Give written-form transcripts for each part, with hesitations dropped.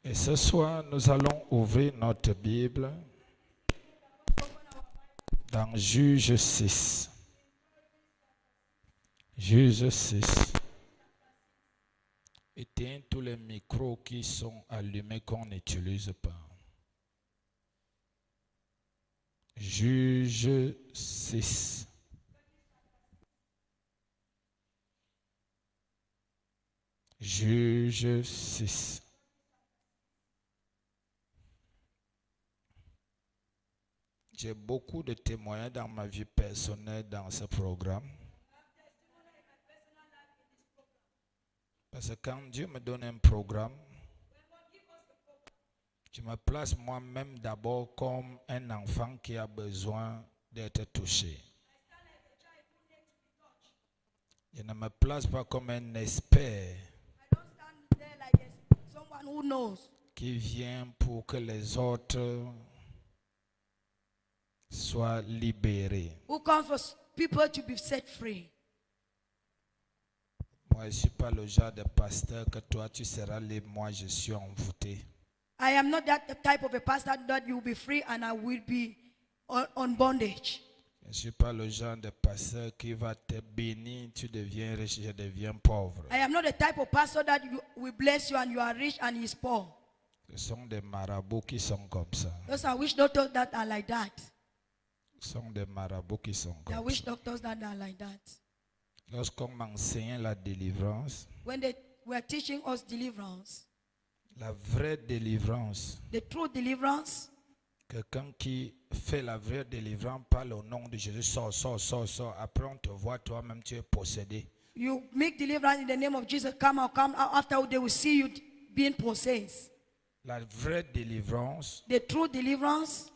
Et ce soir, nous allons ouvrir notre Bible dans Juge 6. Juge 6. Éteins tous les micros qui sont allumés qu'on n'utilise pas. Juge 6. Juge 6. J'ai beaucoup de témoignages dans ma vie personnelle dans ce programme. Parce que quand Dieu me donne un programme, je me place moi-même d'abord comme un enfant qui a besoin d'être touché. Je ne me place pas comme un expert qui vient pour que les autres soient libérés. Who comes for people to be set free. Moi, je ne suis pas le genre de pasteur que toi, tu seras libre, moi, je suis envoûté. I am not that type of a pastor that you will be free and I will be on bondage. Je ne suis pas le genre de pasteur qui va te bénir, tu deviens riche, je deviens pauvre. I am not the type of pastor that will bless you and you are rich and he is poor. Ce sont des marabouts qui sont comme ça. Those are witch doctors that are like that. Ce sont des marabouts qui sont There are comme witch ça. doctors that are like that. Lorsqu'on m'enseignait la délivrance, When they were teaching us deliverance, la vraie délivrance, the true deliverance, quelqu'un qui fait la vraie délivrance parle au nom de Jésus, sort. Après on te voit toi-même, tu es possédé. you make deliverance in the name of Jesus, come out. After they will see you being possessed. La vraie délivrance The true deliverance,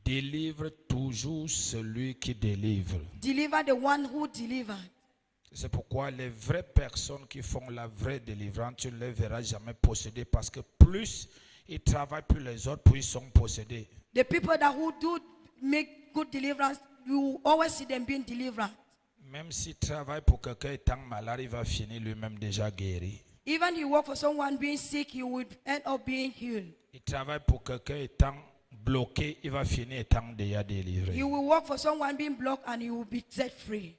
délivre toujours celui qui délivre. deliver the one who delivered. C'est pourquoi les vraies personnes qui font la vraie délivrance, tu ne les verras jamais possédés parce que plus ils travaillent pour les autres, plus ils sont possédés. The people that who do make good deliverance, you always see them being delivered. Même s'il travaille pour quelqu'un étant malade, il va finir lui-même déjà guéri. Even you work for someone being sick, you will end up being healed. Il travaille pour quelqu'un étant bloqué, il va finir étant déjà délivré. You will work for someone being blocked and you will be set free.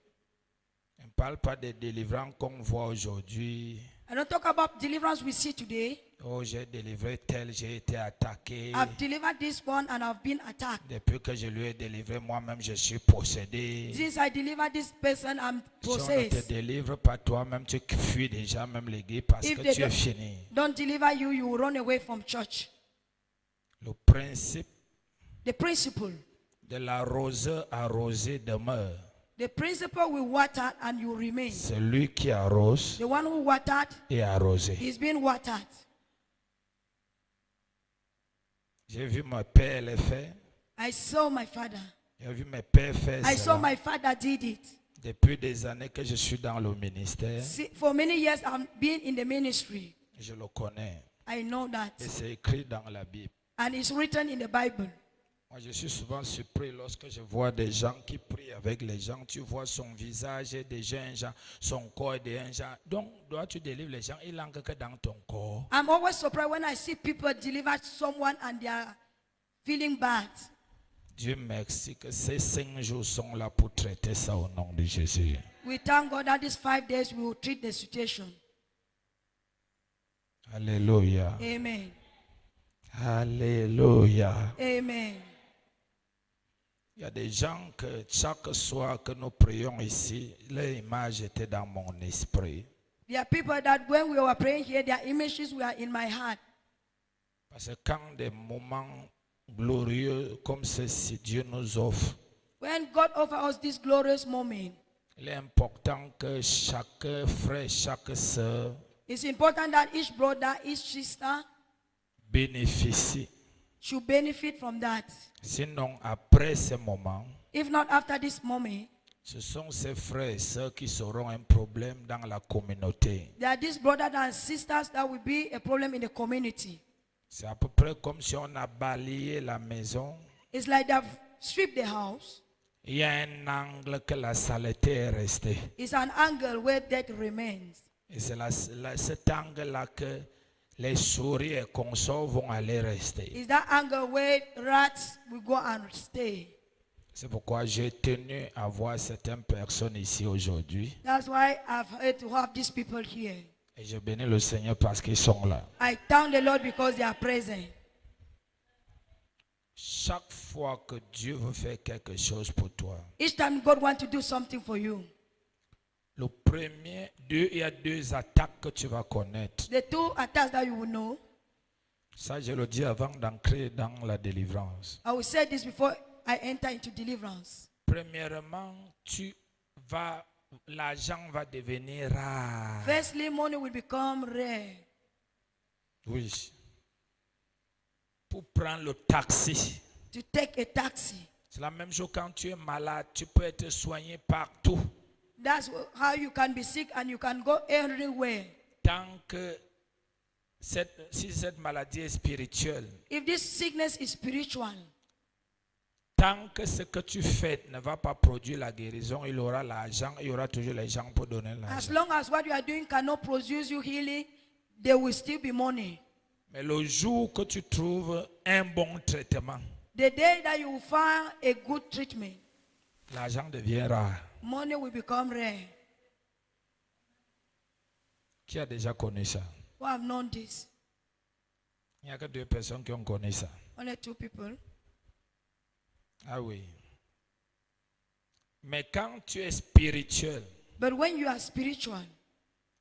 On ne parle pas de délivrance qu'on voit aujourd'hui. I don't talk about deliverance we see today. Oh, j'ai délivré tel, j'ai été attaqué. I've delivered this one and I've been attacked. Depuis que je lui ai délivré, moi-même, je suis possédé. Since I delivered this person, I'm Si on ne te possessed. délivre pas toi-même, tu fuis déjà même l'église parce If que they tu es fini. don't deliver you, you will run away from church. Le principe The principle. de l'arroseur arrosé demeure. The principle will water and you remain. Celui qui arrose The one who watered est arrosé. is being watered. J'ai vu mon père le faire. I saw my father. J'ai vu mes pères faire I saw cela. my father did it. Depuis des années que je suis dans le ministère, See, for many years I've been in the ministry. je le connais. I know that. Et c'est écrit dans la Bible. And it's written in the Bible. Moi, je suis souvent surpris lorsque je vois des gens qui prient avec les gens. Tu vois son visage est déjà un genre, son corps est déjà un genre. Donc, dois tu délivres les gens, il n'entre que dans ton corps. I'm always surprised when I see people deliver someone and they are feeling bad. Dieu merci que ces 5 jours sont là pour traiter ça au nom de Jésus. We thank God that these 5 days we will treat the situation. Alléluia. Amen. Alléluia. Amen. Il y a des gens que chaque soir que nous prions ici, leur image était dans mon esprit. There are people that when we were praying here, their images were in my heart. Parce que quand des moments glorieux comme ceci, Dieu nous offre, When God offers us this glorious moment, il est important que chaque frère, chaque sœur it's important that each brother, each sister bénéficie. should benefit from that. Sinon, après ce moment, If not after this moment, ce sont ces frères et sœurs qui seront un problème dans la communauté. there are these brothers and sisters that will be a problem in the community. C'est à peu près comme si on a balayé la maison. It's like they've stripped the house. Il y a un angle que la saleté est restée. It's an angle where death remains. Et c'est cet angle-là que les souris et consorts vont aller rester. Is that anger where rats will go and stay? C'est pourquoi j'ai tenu à voir certaines personnes ici aujourd'hui. That's why I've had to have these people here. Et je bénis le Seigneur parce qu'ils sont là. I thank the Lord because they are present. Chaque fois que Dieu veut faire quelque chose pour toi, Each time God wants to do something for you, il y a deux attaques que tu vas connaître. the two attacks that you will know, Ça, je le dis avant d'entrer dans la délivrance. I will say this before I enter into deliverance. Premièrement, l'argent va devenir rare. Firstly, money will become rare. Oui. Pour prendre le taxi. To take a taxi. C'est la même chose quand tu es malade, tu peux être soigné partout. That's how you can be sick and you can go everywhere. Tant que si cette maladie est spirituelle, If this sickness is spiritual, tant que ce que tu fais ne va pas produire la guérison, il aura l'argent, il y aura toujours les gens pour donner as l'argent. long as what you are doing cannot produce you healing, there will still be money. Mais le jour que tu trouves un bon traitement, The day that you find a good treatment, l'argent devient rare. money will become rare. Qui a déjà connu ça? Who have known this? Il n'y a que 2 personnes qui ont connu ça. Only 2 people. Ah oui. Mais quand tu es spirituel, But when you are spiritual,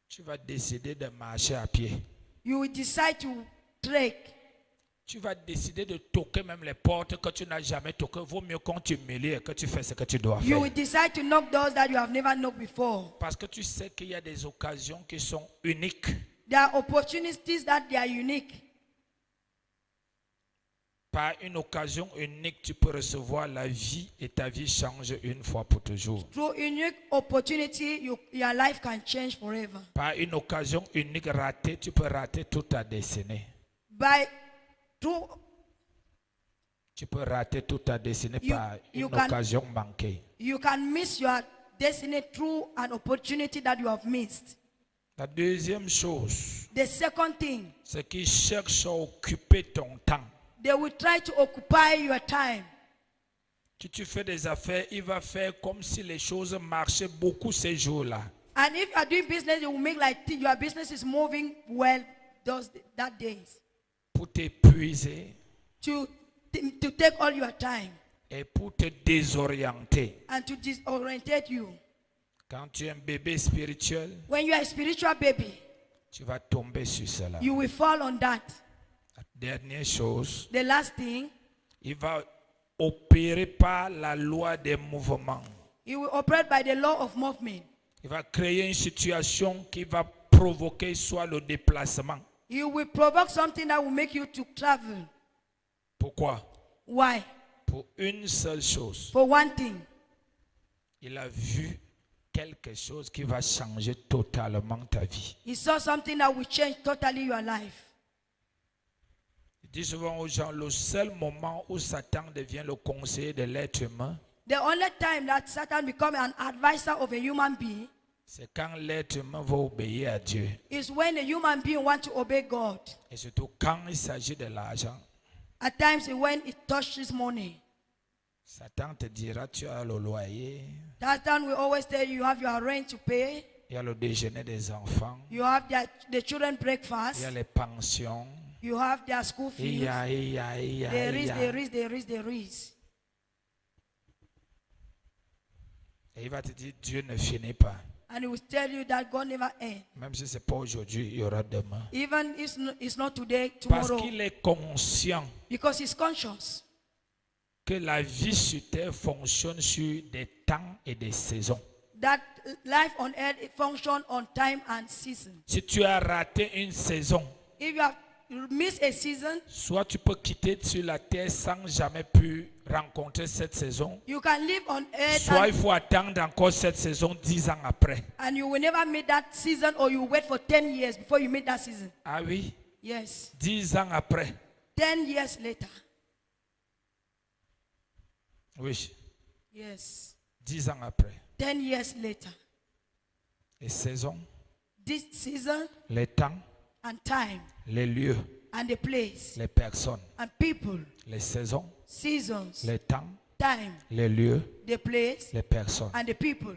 tu vas décider de marcher à pied. you will decide to trek. Tu vas décider de toquer même les portes que tu n'as jamais toquées. Vaut mieux qu'on t'humilie et que tu fais ce que tu dois You faire. will decide to knock doors that you have never knocked before. Parce que tu sais qu'il y a des occasions qui sont uniques. There are opportunities that they are unique. Par une occasion unique, tu peux recevoir la vie et ta vie change une fois pour toujours. Through unique opportunity, your life can change forever. Par une occasion unique ratée, tu peux rater toute ta destinée. Tu peux rater toute ta destinée par une occasion manquée. You can miss your destiny through an opportunity that you have missed. La deuxième chose, The second thing, c'est qu'ils cherchent à occuper ton temps. they will try to occupy your time. Si tu fais des affaires, il va faire comme si les choses marchaient beaucoup ces jours-là. And if you are doing business, it will make like your business is moving well that days. Pour t'épuiser To take all your time et pour te désorienter. and to disorientate you. Quand tu es un bébé spirituel, When you are a spiritual baby, tu vas tomber sur cela. you will fall on that. La dernière chose, The last thing, il va opérer par la loi des mouvements. you will operate by the law of movement. Il va créer une situation qui va provoquer soit le déplacement. You will provoke something that will make you to travel. Pourquoi? Why? Pour une seule chose. For one thing, Il a vu quelque chose qui va changer totalement ta vie. he saw something that will change totally your life. Je dis souvent aux gens, le seul moment où Satan devient le conseiller de l'être humain, The only time that Satan becomes an advisor of a human being c'est quand l'être humain va obéir à Dieu. is when a human being wants to obey God. Et surtout quand il s'agit de l'argent. At times when it touches money. Satan te dira, tu as le loyer, Satan will always tell you, you have your rent to pay, il y a le déjeuner des enfants, you have the children il breakfast, y a les pensions, you have their school fees. There is. Et il va te dire, Dieu ne finit pas. And he will tell you that God never ends. Même si ce n'est pas aujourd'hui, il y aura demain. Even if it's not today, Parce tomorrow. qu'il est conscient Because he's conscious que la vie sur terre fonctionne sur des temps et des saisons. that life on earth functions on time and season. Si tu as raté une saison, If you have missed a season, soit tu peux quitter sur la terre sans jamais pu rencontrer cette saison, you can live on earth soit il faut attendre encore cette saison 10 ans après. and you will never meet that season, or you wait for 10 years before you meet that season. Ah oui, Yes. 10 ans après. 10 years later. Oui, Yes. 10 ans après. 10 years later. Les saisons, This season, les temps and time les lieux, and the place les personnes, and people, les saisons, seasons, les temps, time, les lieux, the place, les personnes. and the people.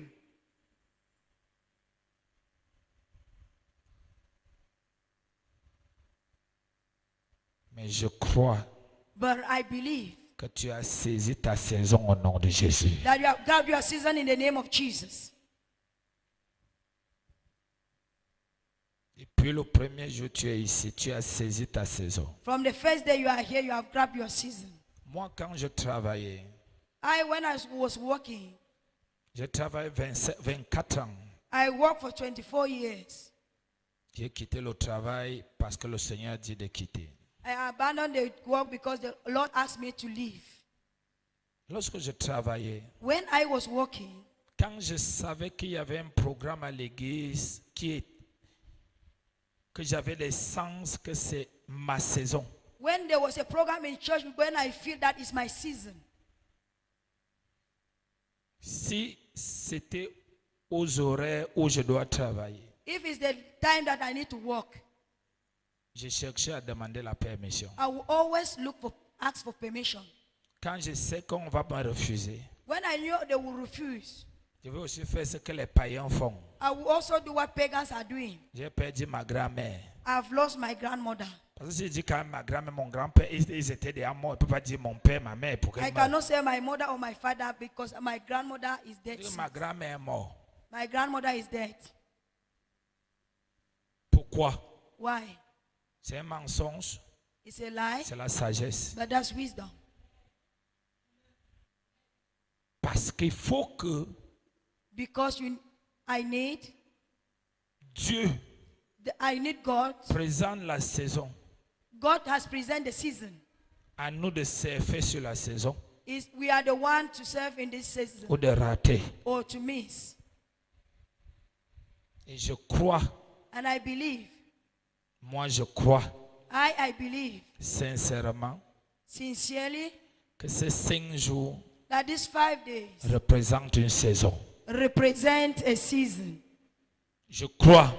Mais je crois But I believe que tu as saisi ta saison au nom de Jésus. that you have grabbed your season in the name of Jesus. Depuis le premier jour tu es ici, tu as saisi ta saison. From the first day you are here, you have grabbed your season. Moi, quand je travaillais, When I was working, j'ai travaillé 24 ans. I worked for 24 years. J'ai quitté le travail parce que le Seigneur a dit de quitter. I abandoned the work because the Lord asked me to leave. Lorsque je travaillais, When I was working, quand je savais qu'il y avait un programme à l'église que j'avais le sens que c'est ma saison. when there was a program in church, when I feel that is my season. Si c'était aux horaires où je dois travailler, If it's the time that I need to work, je cherchais à demander la permission. I will always ask for permission. Quand je sais qu'on va me refuser, When I knew they will refuse, je vais aussi faire ce que les païens font. I will also do what pagans are doing. J'ai perdu ma grand-mère. I've lost my grandmother. Parce que si je dis quand même ma grand-mère, mon grand-père, ils étaient déjà morts. Je ne peux pas dire mon père, ma mère. Pour I cannot say my mother or my father because my grandmother is dead. ma grand-mère est morte. My grandmother is dead. Pourquoi? Why? C'est un mensonge. It's a lie, C'est la sagesse. but that's wisdom. Parce qu'il faut que Because I need Dieu God. présente la saison. God has presented the season. À nous de surfer sur la saison We are the one to serve in this season ou de rater. or to miss. Et je crois, And I believe, moi je crois I believe sincèrement sincerely que ces 5 jours that these 5 days représentent une saison. represent a season. Je crois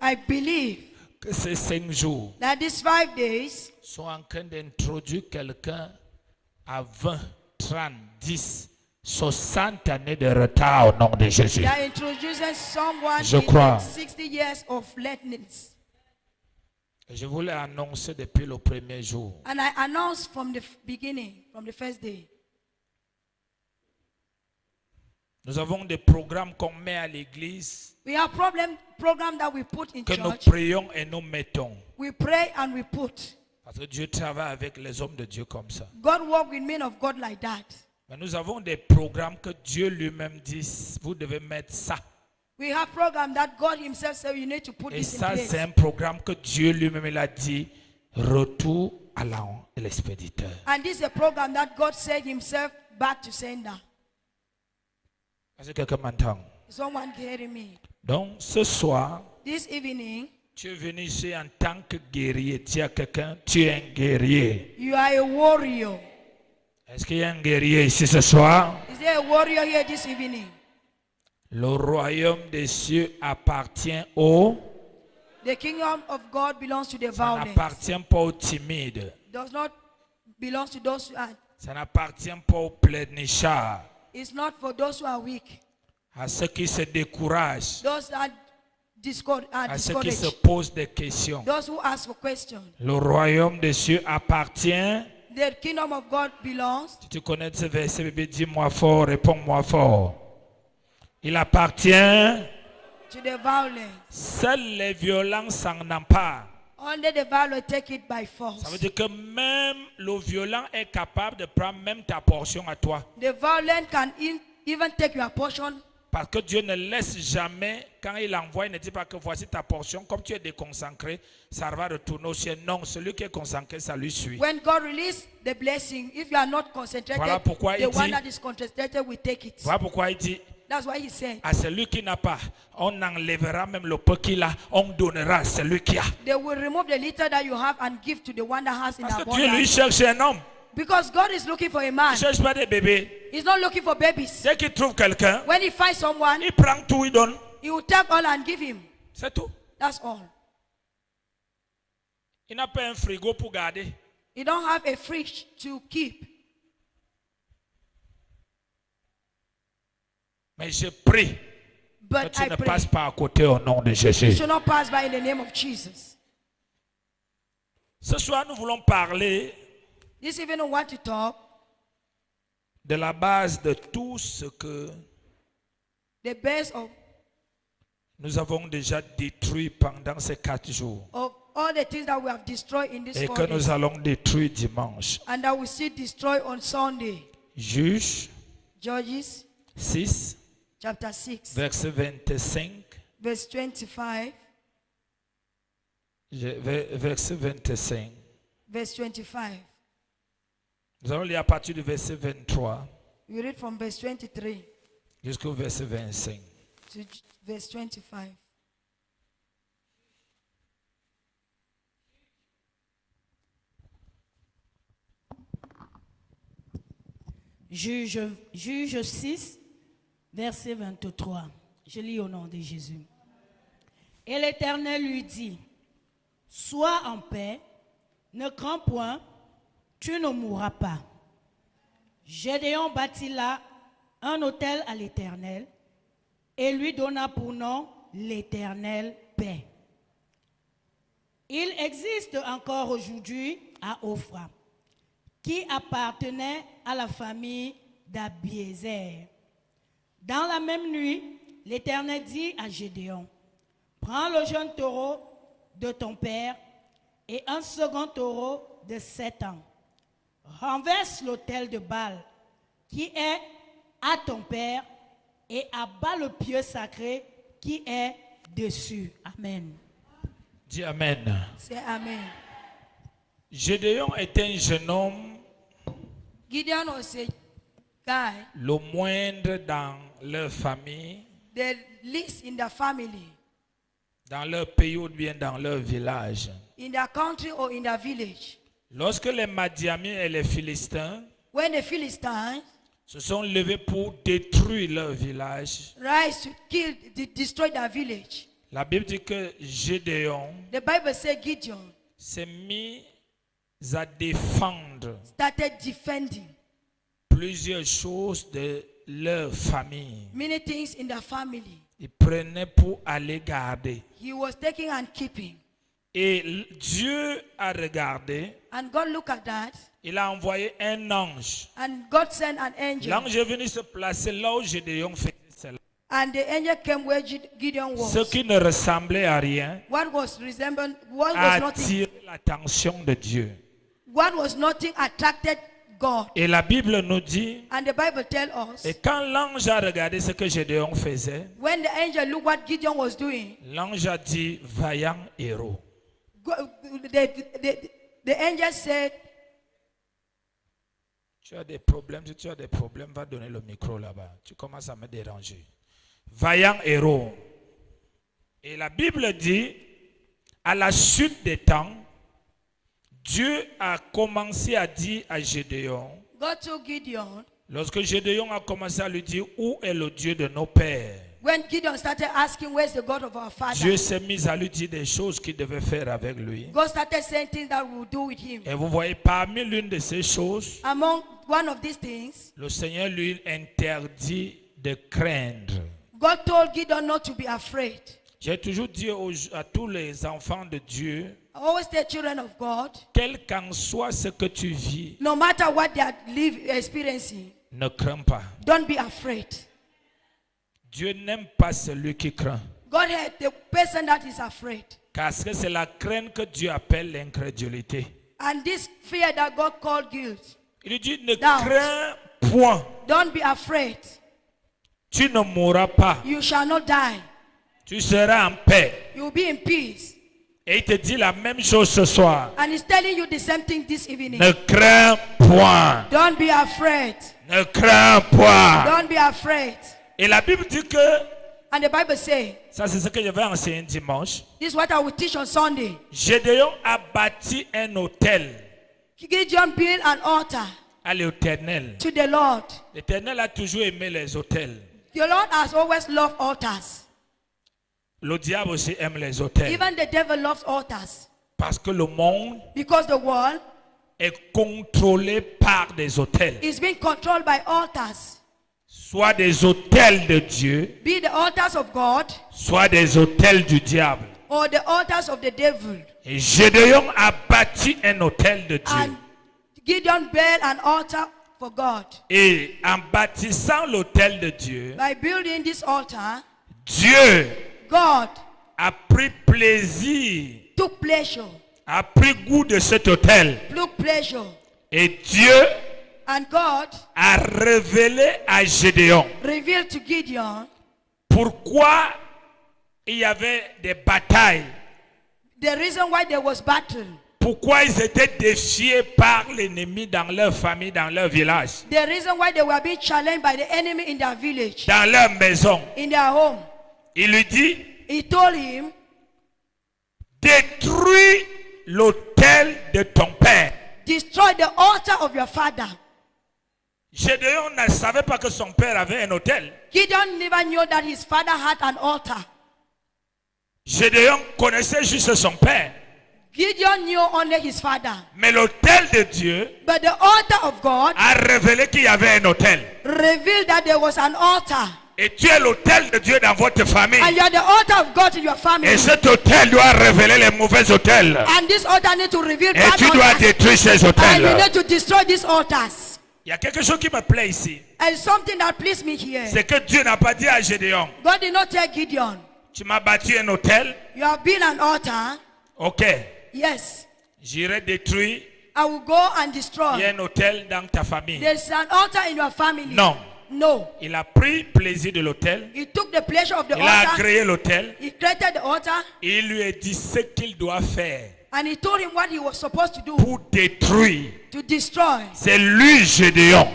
I believe que ces 5 jours that these 5 days sont en train d'introduire quelqu'un à 20, 30, 10, 60 années de retard au nom de Jésus. they are introducing someone Je in crois. 60 years of lateness. Et je voulais annoncer depuis le premier jour And I announced from the beginning, from the first day, nous avons des programmes qu'on met à l'église, we have program that we put in que nous church. prions et nous mettons. We pray and we put. Parce que Dieu travaille avec les hommes de Dieu comme ça. God work with men of God like that. Mais nous avons des programmes que Dieu lui-même dit, vous devez mettre ça. We have program that God himself said you need to put Et this in ça, place. c'est un programme que Dieu lui-même il a dit, retour à l'expéditeur. And this is a program that God said himself back to sender. Est-ce que quelqu'un m'entend? Someone hearing me? Donc, ce soir, This evening, tu es venu ici en tant que guerrier. Dis à quelqu'un, tu es un guerrier. you are a warrior. Est-ce qu'il y a un guerrier ici ce soir? Is there a warrior here this evening? Le royaume des cieux appartient aux... The kingdom of God belongs to the Ça violent. n'appartient pas aux timides. Does not belong to those who are. Ça n'appartient pas aux pleurnichards. It's not for those who are weak. À ceux qui se découragent. Those that À ceux qui se discouraged. posent des questions. Those who ask for questions. Le royaume des cieux appartient... The kingdom of God belongs. Si tu connais ce verset, bébé, dis-moi fort, réponds-moi fort. Il appartient... To the violent. Seuls les violents s'en emparent. Only the violent take it by force. Ça veut dire que même le violent est capable de prendre même ta portion à toi. The violent can even take your portion. Parce que Dieu ne laisse jamais, quand il envoie, il ne dit pas que voici ta portion. Comme tu es déconcentré, ça va retourner au ciel. Non, celui qui est concentré, ça lui suit. When God releases the blessing, if you are not concentrated, Voilà pourquoi the il one dit- that is concentrated will take it. Voilà pourquoi il dit That's why he said, à celui qui n'a pas, on enlèvera même le peu qu'il a, on donnera à celui qui a. they will remove the little that you have and give to the one that has in Parce que Dieu lui abundance. cherche un homme. Because God is looking for a Il man. ne cherche pas des bébés. He's not looking for babies. Dès qu'il trouve quelqu'un, When he finds someone, il prend tout, il donne. he will take all and give him. C'est tout. That's all. Il n'a pas un frigo pour garder. He don't have a fridge to keep. Mais je prie que But tu I ne pray passes pas à côté au nom de you Jésus. should not pass by in the name of Jesus. Ce soir, nous voulons parler This evening, I want to talk de la base de tout ce que the base nous avons déjà détruit pendant ces 4 jours of all the things that we have destroyed in this et 4 que days, nous allons détruire dimanche. and that we see destroyed on Sunday. Juge Judges 6, chapter 6, verset 25. verse 25, Verset 25. verse 25. Nous allons lire à partir du verset 23 We read from verse 23 jusqu'au verset 25. to verse 25. Juge 6, verset 23. Je lis au nom de Jésus. Et l'Éternel lui dit, sois en paix, ne crains point, tu ne mourras pas. Gédéon bâtit là un autel à l'Éternel et lui donna pour nom l'Éternel paix. Il existe encore aujourd'hui à Ophra, qui appartenait à la famille d'Abiézer. Dans la même nuit, l'Éternel dit à Gédéon, prends le jeune taureau de ton père et un second taureau de 7 ans. Renverse l'autel de Baal qui est à ton père et abat le pieu sacré qui est dessus. Amen. Dis Amen. Say amen. Gédéon est un jeune homme, Gideon was a guy, le moindre dans leur famille, the least in the family, dans leur pays ou bien dans leur village. in their country or in their village. Lorsque les Madiamiens et les Philistins When the Philistines se sont levés pour détruire leur village, rise to kill, destroy their village, la Bible dit que Gédéon the Bible says Gideon s'est mis à défendre started defending plusieurs choses de leur famille. many things in the family. Il prenait pour aller garder. He was taking and keeping. Et Dieu a regardé, And God looked at that, il a envoyé un ange. and God sent an angel. L'ange est venu se placer là où Gédéon faisait cela. And the angel came where Gideon Ce was. qui ne ressemblait à rien What was resembled, what a was nothing, attiré l'attention de Dieu. what was nothing attracted God. Et la Bible nous dit, And the Bible tells us, et quand l'ange a regardé ce que Gédéon faisait, when the angel looked what Gideon was doing, l'ange a dit, vaillant héros. the angel said, Tu as des problèmes, si tu as des problèmes, va donner le micro là-bas. Tu commences à me déranger. Vaillant héros. Et la Bible dit, à la suite des temps, Dieu a commencé à dire à Gédéon, God told Gideon, lorsque Gédéon a commencé à lui dire, où est le Dieu de nos pères? when Gideon started asking, where's the God of our father? Dieu s'est mis à lui dire des choses qu'il devait faire avec lui. God started saying things that we will do with him. Et vous voyez, parmi l'une de ces choses, Among one of these things, le Seigneur lui interdit de craindre. God told Gideon not to be afraid. J'ai toujours dit à tous les enfants de Dieu, I always tell children of God, quel qu'en soit ce que tu vis, no matter what they are experiencing, ne crains pas. don't be afraid. Dieu n'aime pas celui qui craint. God hates the person that is afraid. Parce que c'est la crainte que Dieu appelle l'incrédulité. And this fear that God called guilt, Il dit, ne Doubt. crains point. don't be afraid. Tu ne mourras pas. You shall not die. Tu seras en paix. You will be in peace. Et il te dit la même chose ce soir. And he's telling you the same thing this evening. Ne crains point. Don't be afraid. Ne crains point. Don't be afraid. Et la Bible dit que, And the Bible says, ça c'est ce que je vais enseigner dimanche, this is what I will teach on Sunday. Gédéon a bâti un autel Gideon built an altar à l'Éternel. to the Lord. L'Éternel a toujours aimé les autels. The Lord has always loved altars. Le diable aussi aime les autels. Even the devil loves altars. Parce que le monde Because the world est contrôlé par des autels. is being controlled by altars. Soit des autels de Dieu, Be the altars of God soit des autels du diable. or the altars of the devil. Et Gédéon a bâti un autel de Dieu. And Gideon built an altar for God. Et en bâtissant l'autel de Dieu, By building this altar, Dieu God a pris plaisir, took pleasure, a pris goût de cet autel. took pleasure. Et Dieu And God a révélé à Gédéon revealed to Gideon pourquoi il y avait des batailles, the reason why there was battle. pourquoi ils étaient défiés par l'ennemi dans leur famille, dans leur village, The reason why they were being challenged by the enemy in their village, dans leur maison. in their home. Il lui dit, He told him, détruis l'autel de ton père. destroy the altar of your father. Gédéon ne savait pas que son père avait un autel. Gideon never knew that his father had an altar. Gédéon connaissait juste son père. Gideon knew only his father. Mais l'autel de Dieu But the altar of God a révélé qu'il y avait un autel. revealed that there was an altar. Et tu es l'autel de Dieu dans votre famille. And you are the altar of God in your family. Et cet autel doit révéler les mauvais autels. And this altar needs to reveal Et bad tu dois altars. détruire ces And you autels. need to destroy these altars. Il y a quelque chose qui me plaît ici. And something that pleased me here. C'est que Dieu n'a pas dit à Gédéon, God did not tell Gideon, tu m'as bâti un autel. you have built an altar. Ok, Yes. j'irai détruire. I will go and Il y a destroy. un autel dans ta famille. There's an altar in your family. Non. No. Il a pris plaisir de l'autel. He took the pleasure of the Il a altar. créé l'autel. He created the altar. Et il lui a dit ce qu'il doit faire And he told him what he was supposed to do pour détruire. to destroy. C'est lui, Gédéon,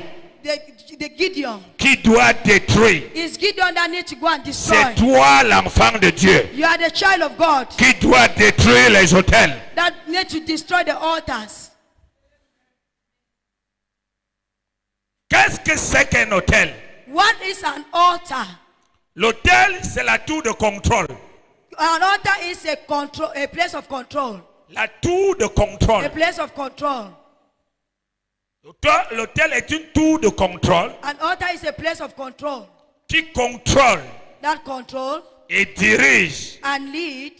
The Gideon. qui doit détruire. It's Gideon that needs to go and destroy. C'est toi, l'enfant de Dieu, You are the child of God qui doit détruire les autels. that need to destroy the altars. Qu'est-ce que c'est qu'un autel? What is an altar? L'autel, c'est la tour de contrôle. An altar is a place of control. La tour de contrôle. A place of control. L'autel est une tour de contrôle An altar is a place of control. qui contrôle That control et dirige and lead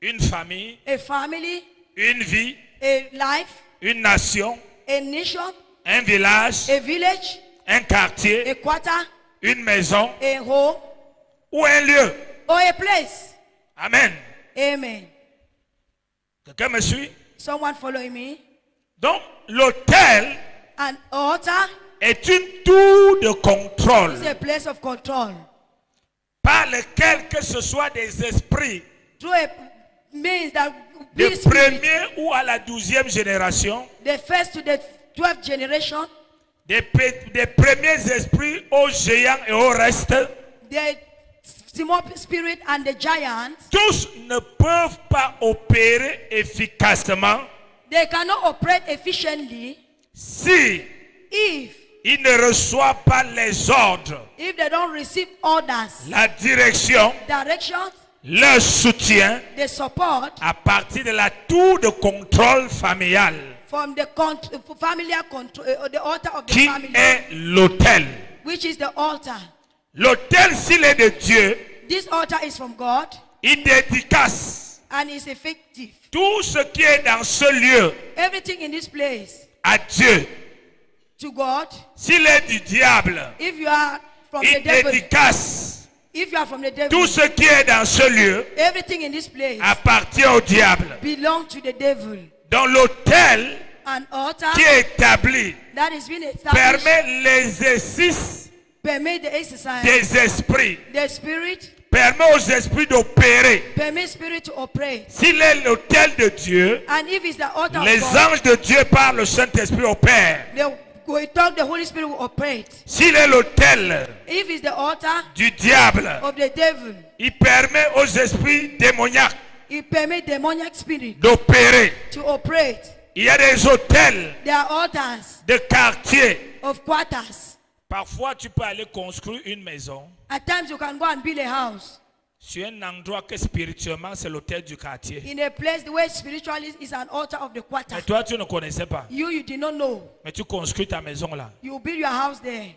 une famille, a family, une vie, a life, une nation, a nation, un village, a village, un quartier, a quarter, une maison a home, ou un lieu. or a place. Amen. Amen. Quelqu'un me suit? Someone following me? Donc, l'autel An altar est une tour de contrôle is a place of control. par lequel que ce soit des esprits Through a means that de these spirits, première ou à la 12e génération, the first to the 12th generation, des premiers esprits aux géants et au reste, the small spirit and the giants, tous ne peuvent pas opérer efficacement they cannot operate efficiently si if ils ne reçoivent pas les ordres, they don't receive orders, la direction, directions, le soutien the support à partir de la tour de contrôle familial from the familiar control, the altar of the qui family, est l'autel. which is the altar. L'autel, s'il est de Dieu, This altar is from God il dédicace and is effective. tout ce qui est dans ce lieu Everything in this place à Dieu. to God. S'il est du diable, If you are from the il devil, dédicace if you are from the devil, tout ce qui est dans ce lieu everything in this place appartient au diable. belongs to the devil. Dans l'autel An altar qui est établi that is being established permet l'exercice permit the exercise, des esprits, the spirit permet aux esprits d'opérer. permit spirit to operate. S'il est l'autel de Dieu, And if it's the altar les of God, anges de Dieu par le Saint-Esprit opèrent. the Holy Spirit will operate. S'il est l'autel If it's the altar du diable, of the devil, il permet aux esprits démoniaques it permits demoniac spirit d'opérer. to operate. Il y a des hôtels There are altars de quartier. of quarters. Parfois, tu peux aller construire une maison At times you can go and build a house. sur un endroit que spirituellement c'est l'hôtel du quartier. In a place where spiritually is an altar of the quarter. Mais toi, tu ne connaissais pas. You did not know. Mais tu construis ta maison là. You build your house there.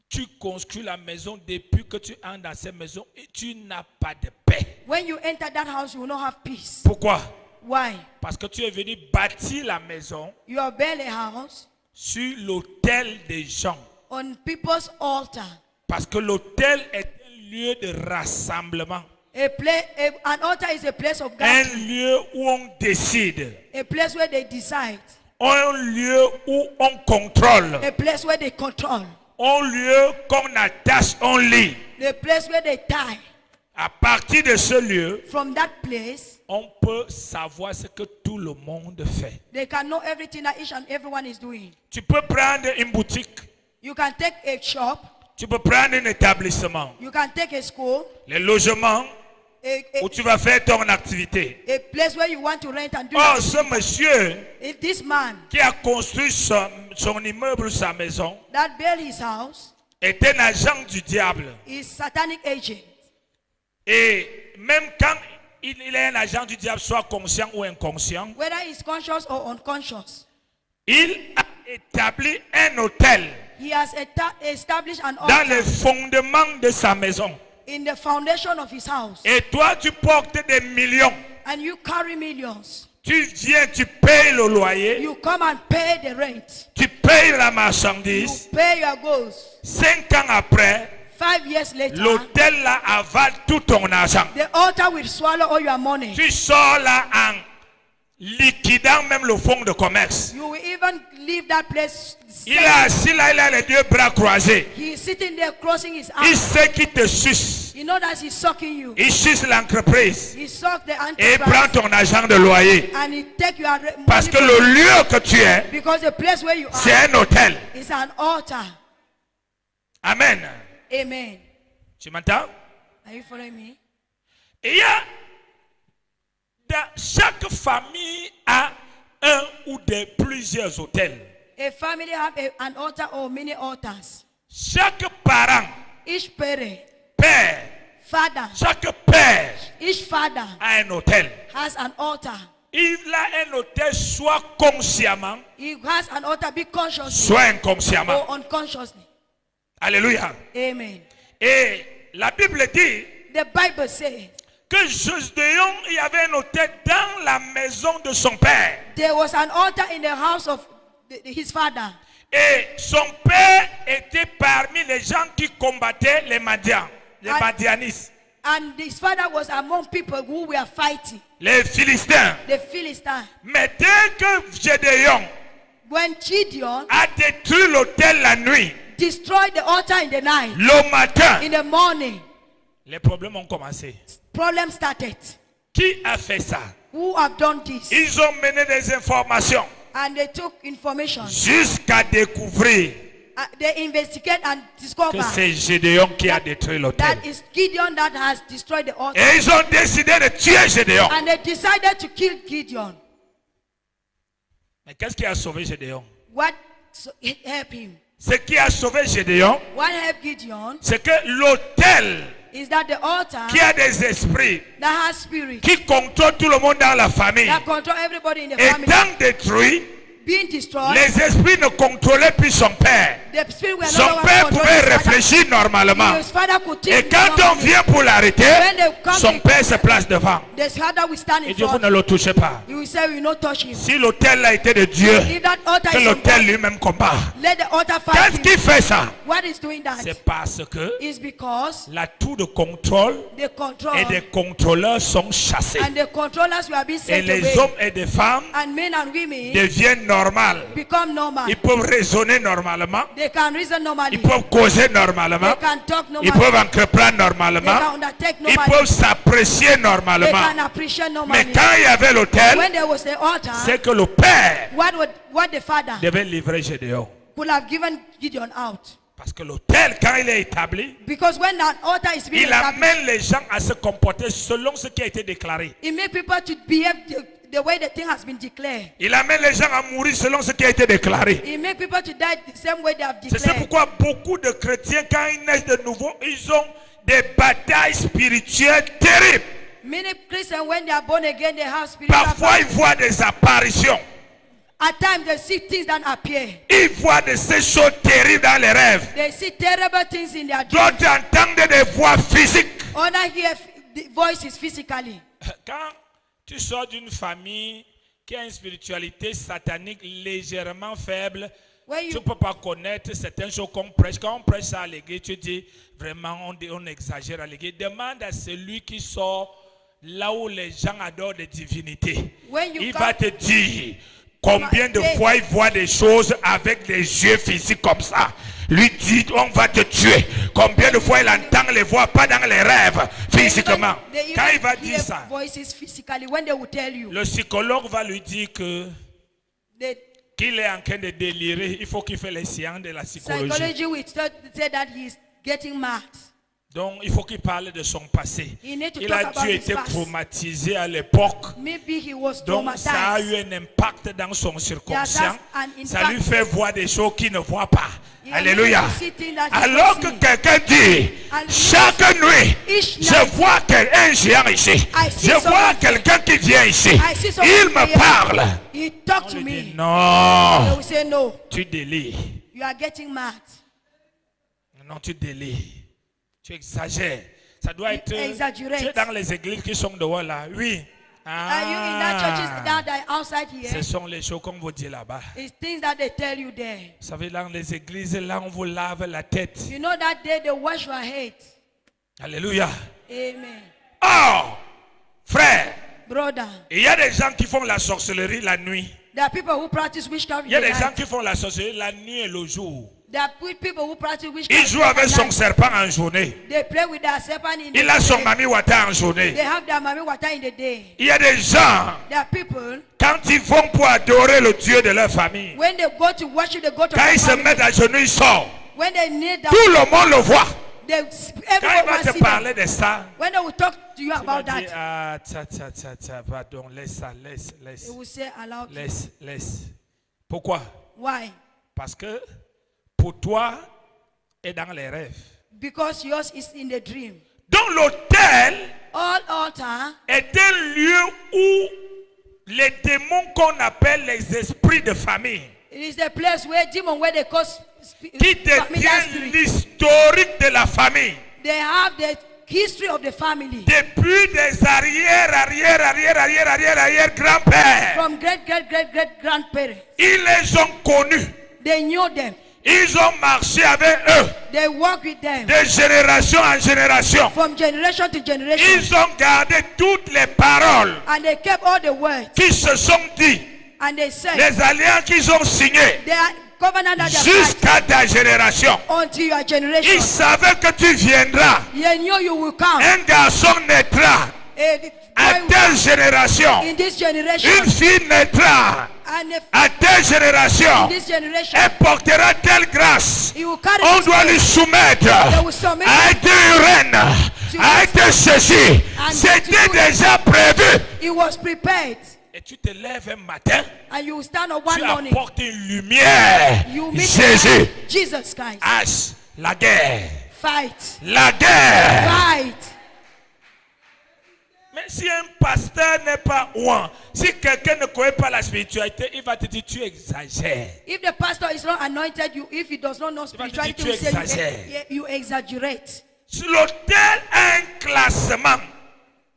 Tu construis la maison depuis que tu entres dans cette maison et tu n'as pas de paix. When you enter that house, you will not have peace. Pourquoi? Why? Parce que tu es venu bâtir la maison You have built a house sur l'autel des gens. on people's altar. Parce que l'autel est un lieu de rassemblement. An altar is a place of Un gathering. lieu où on décide. A place where they decide. Un lieu où on contrôle. A place where they control. Un lieu qu'on attache, on lit. The place where they tie. À partir de ce lieu, From that place, on peut savoir ce que tout le monde fait. they can know everything that each and everyone is doing. Tu peux prendre une boutique. You can take a shop. Tu peux prendre un établissement. You can take a school. Les logements où tu vas faire ton activité. A place where you want to rent and do Oh, it. ce monsieur This man qui a construit son immeuble, sa maison, that built his house est un agent du diable. is satanic agent. Et même quand il est un agent du diable, soit conscient ou inconscient, Whether he's conscious or unconscious, il a établi un hôtel he has established an dans altar les fondements de sa maison. in the foundation of his house. Et toi, tu portes des millions. And you carry millions. Tu viens, tu payes le loyer, You come and pay the rent. tu payes la You marchandise. pay your goods. 5 ans après, 5 years later, l'hôtel là avale tout ton argent. the altar will swallow all your money. Tu sors là en liquidant même le fonds de commerce. You will even leave that place. Il est assis là, il a les deux bras croisés. He is sitting there crossing his Il arms. sait qu'il te suce. You know that he's sucking you. Il suce l'entreprise. He sucks the Et il prend enterprise ton argent de loyer. and he take your money Parce que from le you. lieu que tu es, Because the place where you c'est are un hôtel. is an altar. Amen. Amen. Tu m'entends? Are you following me? Et il y a, dans chaque famille a un ou plusieurs hôtels. A family have an altar or many altars. Chaque parent, Each parent, père, father, chaque père each father a un hôtel. has an altar. Il a un hôtel soit consciemment, He has an altar, be consciously soit inconsciemment. or unconsciously. Alléluia. Amen. Et la Bible dit The Bible says que Gédéon, il y avait un hôtel dans la maison de son père. there was an altar in the house of his father. Et son père était parmi les gens qui combattaient les Madians, les Ah. Madianistes, And his father was among people who were fighting les Philistins. the Philistines. Mais dès que Gédéon When Gideon a détruit l'hôtel la nuit, destroyed the altar in the night, le matin, in the morning, les problèmes ont commencé. problem started. Qui a fait ça? Who have done this? Ils ont mené des informations And they took information. jusqu'à découvrir They investigate and que discover c'est Gédéon qui a détruit l'hôtel. that is Gideon that has destroyed the altar. Et ils ont décidé de tuer Gédéon. And they decided to kill Gideon. Mais qu'est-ce qui a sauvé Gédéon? What helped him? Ce qui a sauvé Gédéon, What helped Gideon c'est que l'autel is that the altar qui a des esprits that has spirit, qui contrôlent tout le monde dans la famille that control everybody in the family, étant détruit, being destroyed, les esprits ne contrôlaient plus son père. the spirit were Son no longer père controlling pouvait his father. réfléchir normalement. His father could think Et quand on normally. vient pour l'arrêter, When they come son to- père se place devant. The father will stand in Et Dieu, vous front. ne le touchez pas. He will say, we will not touch him. Si l'autel a été de Dieu, If that altar que is on l'autel God, lui-même combat. let the altar fight Qu'est-ce him. qui fait ça? What is doing that? C'est parce que Is because la tour de contrôle the control et des contrôleurs sont chassés. and the controllers were being Et sent les away. hommes et des femmes And men and women deviennent normaux. become normal. Ils peuvent raisonner normalement. They can reason normally. Ils peuvent causer normalement. They can talk Ils normally. peuvent entreprendre They normalement. can undertake Ils normally. peuvent s'apprécier They normalement. can appreciate Mais normally. quand il y avait l'autel, When there was the altar, c'est que le père what the father devait livrer Gédéon. could have given Gideon out. Parce que l'autel, quand il est établi, Because when that altar is being il established, amène les gens à se comporter selon ce qui a été déclaré. it makes people to behave the way the thing has been declared. Il amène les gens à mourir selon ce qui a été déclaré. It makes people to die the same way they have C'est declared. pourquoi beaucoup de chrétiens, quand ils naissent de nouveau, ils ont des batailles spirituelles terribles. Many Christians, when they are born again, they have spiritual Parfois, ils battles. voient des apparitions. At times, they see things that appear. Ils voient de ces choses terribles dans les rêves. They see terrible things in their dreams. D'autres entendent des voix physiques. Others hear the voices physically. Quand tu sors d'une famille qui a une spiritualité satanique légèrement faible, When tu you ne peux pas connaître certaines choses qu'on prêche. Quand on prêche ça à l'église, tu dis vraiment on exagère à l'église. Demande à celui qui sort là où les gens adorent des divinités. When you Il come- va te dire combien de Hey. fois il voit des choses avec des yeux physiques comme ça. Lui dit on va te tuer. Combien de fois il entend les voix, pas dans les rêves, physiquement. They Quand il va even dire hear ça, voices physically. When they will tell you, le psychologue va lui dire que the qu'il est en train de délirer. Il faut qu'il fasse les séances de la psychologie. psychology will say that he is getting mad. Donc, il faut qu'il parle de son passé. He need to Il talk a about dû his être past. traumatisé à l'époque. Maybe he was Donc, ça a eu traumatized. un impact dans son subconscient. an Ça impact. lui fait voir des choses qu'il ne voit pas. He Alléluia. able to see things that he Alors don't que see. quelqu'un dit, And chaque nuit, each je night, vois un géant ici. I see Je vois someone- quelqu'un qui vient ici. I see someone Il me here. parle. He talked On to lui dit, me. They non, will say, no, tu délires. you are getting mad. Non, tu délires. Tu exagères. Ça doit être. exaggerate. Tu es dans les églises qui sont dehors là. Oui. Are you in that churches that are outside Ce here? sont les choses qu'on vous dit là-bas. It's things that they tell you there. Vous savez, dans les églises, là, on vous lave la tête. You know that day they wash your head. Alléluia. Amen. Oh, frère, Brother, il y a des gens qui font la sorcellerie la nuit. there are people who practice witchcraft in Il y a the des gens night. qui font la sorcellerie la nuit et le jour. There are people who practice Il witchcraft joue in avec the son night. serpent en journée. They play with their serpent in the Il a son day. mami wata en They journée. have their mommy water in the day. Il y a des gens, There are people, quand ils vont pour adorer le Dieu de leur famille, when they go to worship, they go to quand their ils se family. mettent à genoux, ils sortent. When they kneel down, Tout le monde le voit. they, Quand il everyone va will te see them. parler de ça, When they will talk to you tu vas about dire, that, ah, pardon, laisse ça, laisse. they will say aloud, Laisse. Pourquoi? why? Parce que pour toi, est dans les rêves. Because yours is in the dream. Donc l'autel All altar est un lieu où les démons qu'on appelle les esprits de famille, it is the place where demon, where they cause qui détiennent l'historique de la famille, they have the history of the family depuis des arrière grands-pères. from great grandparents. Ils les ont connus. They knew them. Ils ont marché avec eux They work with them de génération en génération. from generation to generation, Ils ont gardé toutes les paroles and they kept all the words, qui se sont dites, and they said les alliances qu'ils ont signées they are covenant that they have jusqu'à ta génération. until your Ils generation. savaient que tu viendras. They knew you will come. Un garçon naîtra à A boy telle génération. in this generation, Une fille naîtra and if à telle génération. in this generation, Elle portera telle grâce. he will carry On this doit grace. lui soumettre. They will submit A été une reine. A été ceci. And C'était to- déjà prévu. He was prepared, Et tu te lèves un matin. and you will stand up Tu one morning. apportes une lumière. You meet Jésus. Jesus Christ. H. La guerre. Fight, La guerre. fight. Mais si un pasteur n'est pas ouin, si quelqu'un ne connaît pas la spiritualité, il va te dire tu exagères. If the pastor is not anointed, if he does not know va te spirituality, dire, he will tu say exagères. you exaggerate. Sur l'autel a un classement.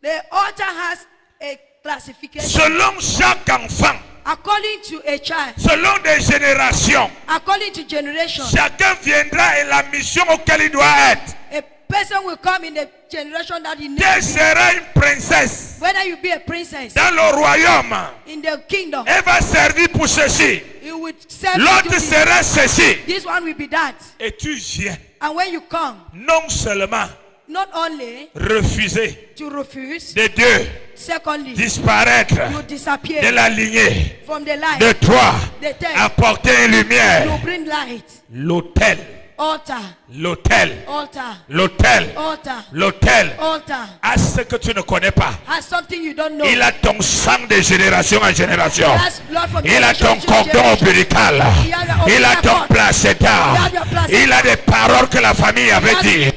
The altar has a classification Selon chaque enfant, according to a child, selon des générations, according to generation. chacun viendra et la mission auquel il doit être. A person will come in the generation that he needs. Elle sera une princesse Whether you be a princess dans le royaume. in the kingdom, Elle va servir pour ceci. you will serve to L'autre do this. sera ceci. This one will be that. Et tu viens And when you come, non seulement not only refuser to refuse, de Dieu, secondly, disparaître you disappear de la lignée from the light. de toi, The tent. apporter une lumière. You bring light. L'autel, Altar, l'autel, altar, l'autel, altar, l'autel altar. a ce que tu ne connais pas. Has something you don't know. Il a ton sang de génération en génération. Has blood from Il a ton generation to cordon generation. ombilical. Il a ton placenta. Il a des paroles que la famille avait dit.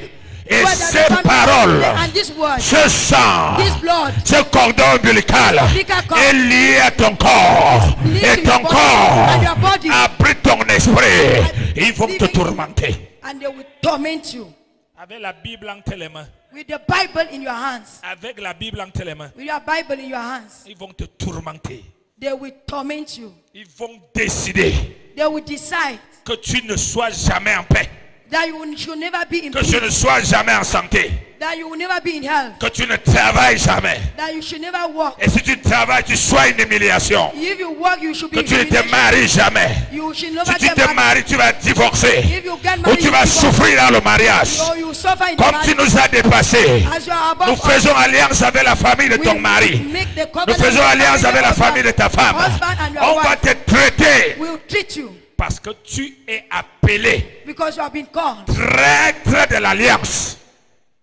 Et Whether ces the family paroles, and this word, ce sang, this blood, ce cordon ombilical umbilical cord est lié à ton corps. linked Et to ton your body corps and your body. abrite ton esprit. Ils vont te Living- tourmenter. and they will torment you. Avec la Bible entre les mains. With the Bible in your hands. Avec la Bible entre les mains. With your Bible in your hands. Ils vont te tourmenter. They will torment you. Ils vont décider They will decide que tu ne sois jamais en paix. that you should never be in Que tu peace. ne sois jamais en santé. That you will never be in health. Que tu ne travailles jamais. That you should never walk. Et si tu travailles, tu sois une humiliation. If you walk, you should be Que tu ne te humiliation. maries jamais. You should Si never tu get te married. maries, tu vas divorcer. If you get Ou married, tu vas you divorce. souffrir dans le mariage. Or you suffer in the Comme tu marriage. nous as dépassés. As you are above Nous us, faisons alliance avec la famille de we ton mari. make the Nous covenant faisons with alliance the avec la husband. famille de ta femme. Husband and your On va wife te traiter will treat you parce que tu es appelé because you have been called. traître de l'alliance.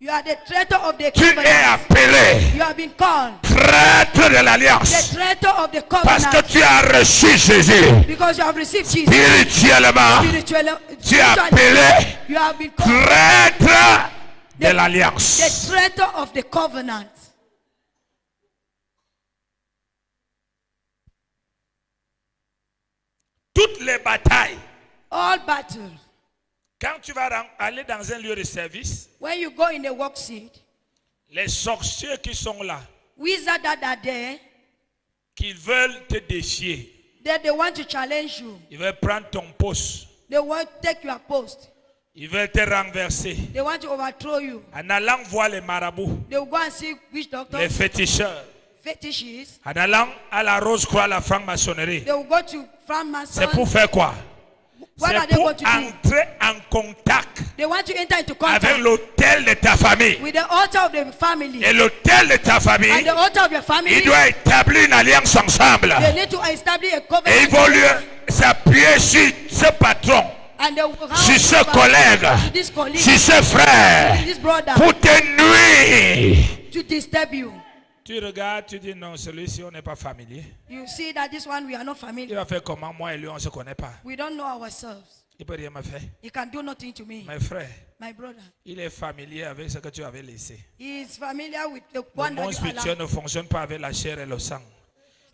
You are the traitor of the Tu es covenant. appelé You have been called traître de the l'alliance traitor of the parce que covenant tu as reçu Jésus because you have received Jesus. spirituellement. Tu es appelé You have been called traître de the l'alliance. traitor of the covenant. Toutes les batailles, All battles. quand tu vas aller dans un lieu de service, When you go in the work seat, les sorciers qui sont là, wizards that are there, qui veulent te défier, that they want to challenge you. ils veulent prendre ton poste, They want to take your post. ils veulent te renverser. They want to overthrow you. En allant voir les marabouts, They will go and see witch les doctors, féticheurs, fetishes. en allant à la Rose-Croix, la franc-maçonnerie, They will go to Freemason. c'est pour faire quoi? What are C'est they pour going to do? entrer en contact They want to enter into avec contact l'autel de ta famille. with the altar of the family. Et l'autel de ta And famille, the altar of your family, il doit établir une alliance ensemble. they need to establish a Et covenant. ils vont lui s'appuyer sur ce patron, And they will sur ce collègue, to this colleague, sur ce frère, to this brother, pour te nuire. to disturb you. Tu regardes, tu dis non, celui-ci, on n'est pas familier. You see that this one we are not Il familiar. va faire comment? Moi et lui, on ne se connaît pas. We don't know ourselves. Il peut rien me faire. He can do nothing to me. Mes frères, My brother, il est familier avec ce que tu avais laissé. he is familiar with the Le one that monde you spirituel allow. ne fonctionne pas avec la chair et le sang.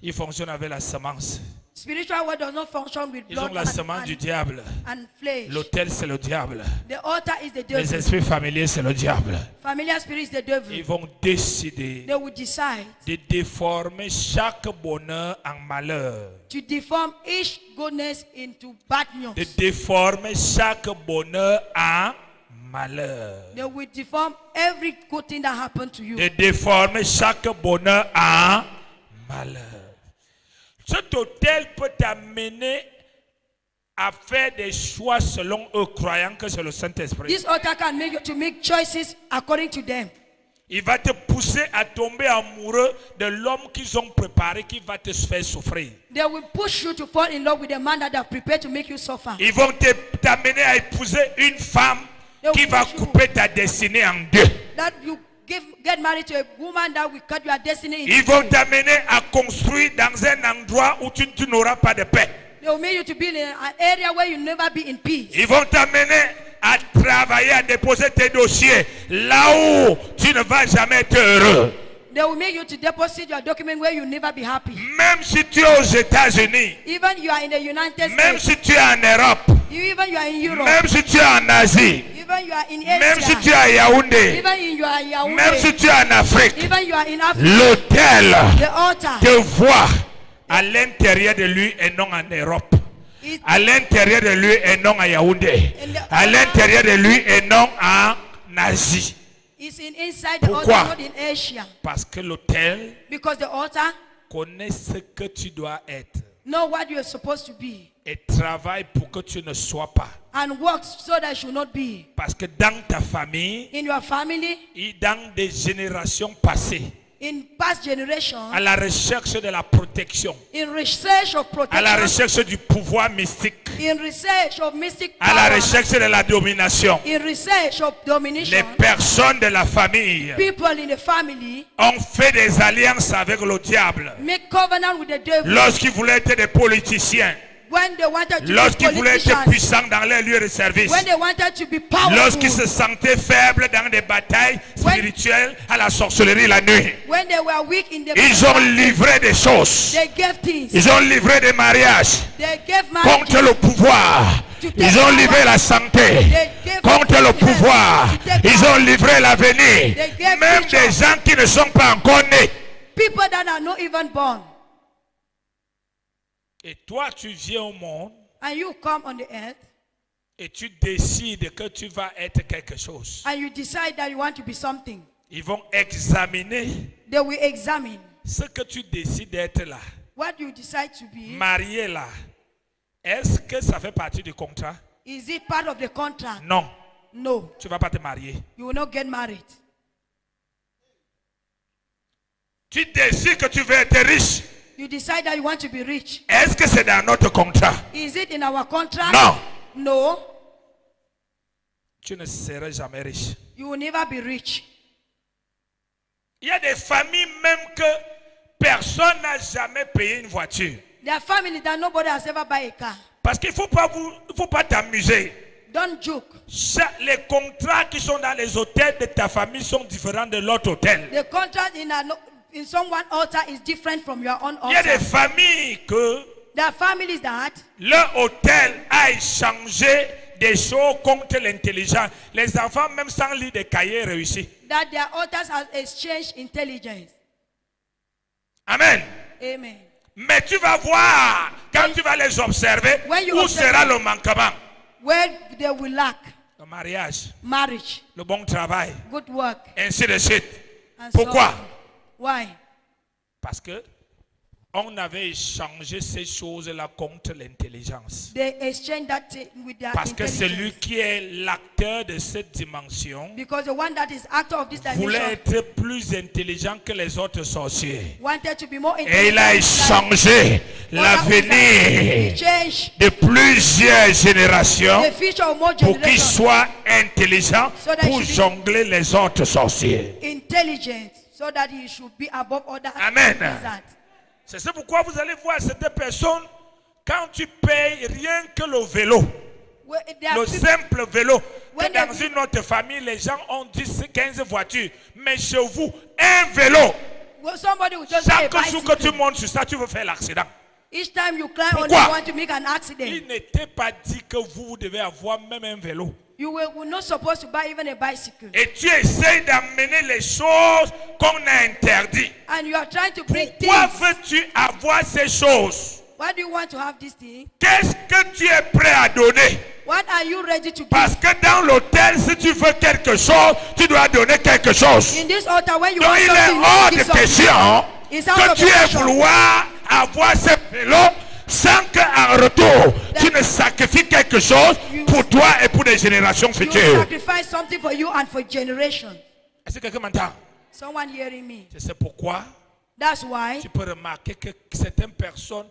Il fonctionne avec la semence. Spiritual world does not function with Ils ont blood la semence du diable. and flesh. L'autel, c'est le diable. The altar is the Les devil. esprits familiers, c'est le diable. Familiar spirit is the Ils devil. vont décider They will decide de déformer chaque bonheur en malheur. to deform each goodness into bad news. De déformer chaque bonheur en malheur. They will deform every good thing that happened to you. De déformer chaque bonheur en malheur. Cet hôtel peut t'amener à faire des choix selon eux, croyant que c'est le Saint-Esprit. This altar can make you to make choices according to them. Il va te pousser à tomber amoureux de l'homme qu'ils ont préparé qui va te faire souffrir. They will push you to fall in love with the man that they have prepared to make you suffer. Ils vont t'amener à épouser une femme qui va couper ta destinée en deux. That you get married to a woman that will cut your destiny Ils into vont two. t'amener à construire dans un endroit où tu n'auras pas de paix. They will make you to be in an area where you never be in peace. Ils vont t'amener à travailler, à déposer tes dossiers là où tu ne vas jamais être heureux. They will make you to deposit your document where you never be happy. Même si tu es aux États-Unis, Even you are in the United même States, si tu es en Europe, even you are in Europe, même si tu es en Asie, even you are in même si tu es Asia, à Yaoundé, even you are in même si Yaoundé, tu es en Afrique, even you are in Africa, l'autel the altar te voit à l'intérieur de lui et non en Europe. is À l'intérieur de lui et non à Yaoundé. À l'intérieur de lui et non en Asie. in inside the Pourquoi? altar, not in Asia. Parce que l'autel Because the altar connaît ce que tu dois être know what you are supposed to be et travaille pour que tu ne sois pas. and works so that you should not be. Parce que dans ta famille In your family, et dans des générations passées, in past generations, à la recherche de la protection, in research of à la protection, recherche du pouvoir mystique, in research of mystic à la power, recherche de la domination, in research of les domination, personnes de la famille people in the family ont fait des alliances avec le diable. make covenant with the devil. Lorsqu'ils voulaient être des politiciens, When they wanted to be lorsqu'ils voulaient être politicians, puissants dans les lieux de service, when they wanted to be lorsqu'ils powerful, se sentaient faibles dans des batailles spirituelles à la sorcellerie la nuit, when they were weak in the ils ont livré des choses. they gave things. Ils ont livré des mariages They gave contre marriage. le pouvoir. Ils ont livré la santé contre le pouvoir. Ils ont livré l'avenir. Même des gens qui ne sont pas encore nés. People that are not even born. Et toi, tu viens au monde And you come on the earth et tu décides que tu vas être quelque chose. and you decide that you want to be something. Ils vont examiner They will examine ce que tu décides d'être là. what you decide to be. Marié là. Est-ce que ça fait partie du contrat? Is it part of the contract? Non. No. Tu ne vas pas te marier. You will not get married. Tu décides que tu veux être riche. You decide that you want to be rich. Est-ce que c'est dans notre contrat? Is it in our contract? Non. No. Tu ne seras jamais riche. You will never be rich. Il y a des familles même que personne n'a jamais payé une voiture. There are families that nobody has ever buy a car. Parce qu'il faut pas t'amuser. Don't joke. Les contrats qui sont dans les hôtels de ta famille sont différents de l'autre hôtel. The contract in someone's altar is different from your own Il y a des altar. familles que There are families that leur hôtel a échangé des choses contre l'intelligence. Les enfants, même sans lire des cahiers, réussissent. their altars have exchanged intelligence. Amen. Amen. Mais tu vas voir, quand tu vas les observer, When you où observe sera le manquement? Where they will lack Le mariage, marriage, le bon travail, good work, ainsi de suite. and Pourquoi? so on. Why? Parce que on avait échangé ces choses-là contre l'intelligence. They exchange that thing with their Parce que intelligence. celui qui est l'acteur de cette dimension Because the one that is actor of this voulait dimension être plus intelligent que les autres sorciers. wanted to be more Et il a intelligent. échangé He l'avenir changed de plusieurs générations the future of more pour qu'il generations. soit intelligent So that pour he should be- jongler les autres sorciers. Intelligent, so that he should be above other Amen. wizards. C'est pourquoi vous allez voir cette personne, quand tu payes rien que le vélo, Well, there are le people- simple vélo, que When dans they- une autre famille, les gens ont 10, 15 voitures. Mais chez vous, un vélo. well, somebody will just buy a Chaque jour que tu bicycle. montes sur ça, tu veux faire l'accident. Each time you climb on it, Pourquoi? you want to make an accident. Il n'était pas dit que vous devez avoir même un vélo. You were not supposed to buy even a bicycle. Et tu essayes d'amener les choses qu'on a interdites. And you are trying to bring Pourquoi things. veux-tu avoir ces choses? Why do you want to have this thing? Qu'est-ce que tu es prêt à donner? What are you ready to give? Parce que dans l'hôtel, si tu veux quelque chose, tu dois donner quelque chose. In this altar, when you Donc want il est something, hors you de give something. question It's out que of tu the aies question. vouloir avoir ce vélo sans qu'en retour, tu ne sacrifies quelque chose pour toi et pour des générations You futures. sacrifice something for you and for generations. Est-ce que quelqu'un m'entend? Someone hearing me. C'est pourquoi That's why tu peux remarquer que certaines personnes,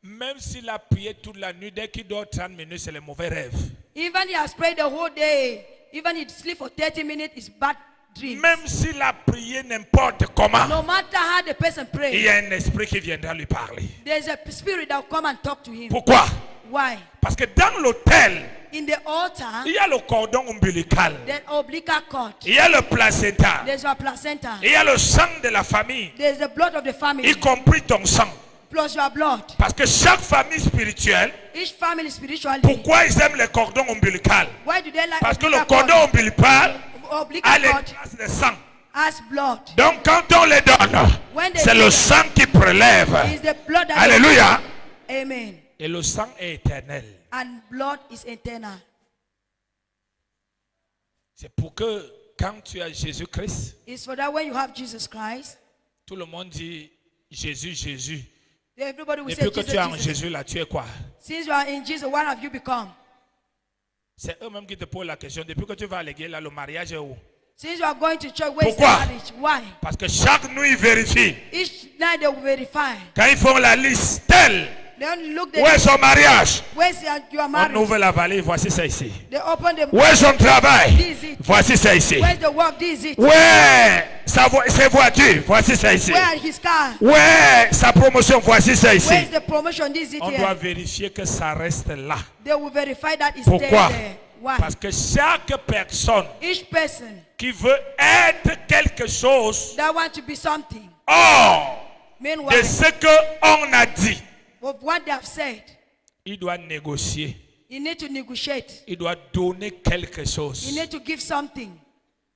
même s'il a prié toute la nuit, dès qu'il dort 30 minutes, c'est les mauvais rêves. even he has prayed the whole day, even he sleep for 30 minutes, it's bad dreams. Même s'il a prié n'importe comment, No matter how the person il prays, y a un esprit qui viendra lui parler. there's a spirit that will come and talk to him. Pourquoi? Why? Parce que dans l'hôtel, In the altar, il y a le cordon ombilical, the umbilical cord, il y a le placenta, there's your placenta, il y a le sang de la famille, there's the blood of the family, y compris ton sang. plus your blood. Parce que chaque famille spirituelle, Each family spiritually. pourquoi ils aiment le cordon ombilical? Why do they like Parce que le umbilical cordon cord? ombilical a Umbilical les cord traces de sang. has blood. Donc quand on les donne, When they c'est do le that, sang qui prélève. it's the blood that Alléluia. Amen. Et le sang est éternel. And blood is eternal. C'est pour que quand tu as Jésus-Christ, It's for that when you have Jesus Christ, tout le monde dit Jésus, Jésus. everybody will say Depuis que tu es en Jesus, Jesus. Jésus là, tu es quoi? Since you are in Jesus, what have you become? C'est eux-mêmes qui te posent la question. Depuis que tu vas à l'église là, le mariage est où? Since you are going to church, where is the Pourquoi? marriage? Why? Parce que chaque nuit ils vérifient. Each night they will verify. Quand ils font la liste, tel Then look Où est son mariage? where's your On marriage? ouvre la vallée, voici ça ici. They open the Où est son travail? This is it. Voici ça ici. Where's the work? This is it. Où est ses voitures? Voici ça ici. Where his car? Où est sa promotion? Voici ça ici. Where's the promotion? This is it On here. doit vérifier que ça reste là. They will verify that it's Pourquoi? there. Why? Parce que chaque personne Each person qui veut être quelque chose that wants to be something, hors meanwhile, de ce qu'on a dit, of what they have said, il doit négocier. you need to negotiate. Il doit donner quelque You chose. need to give something.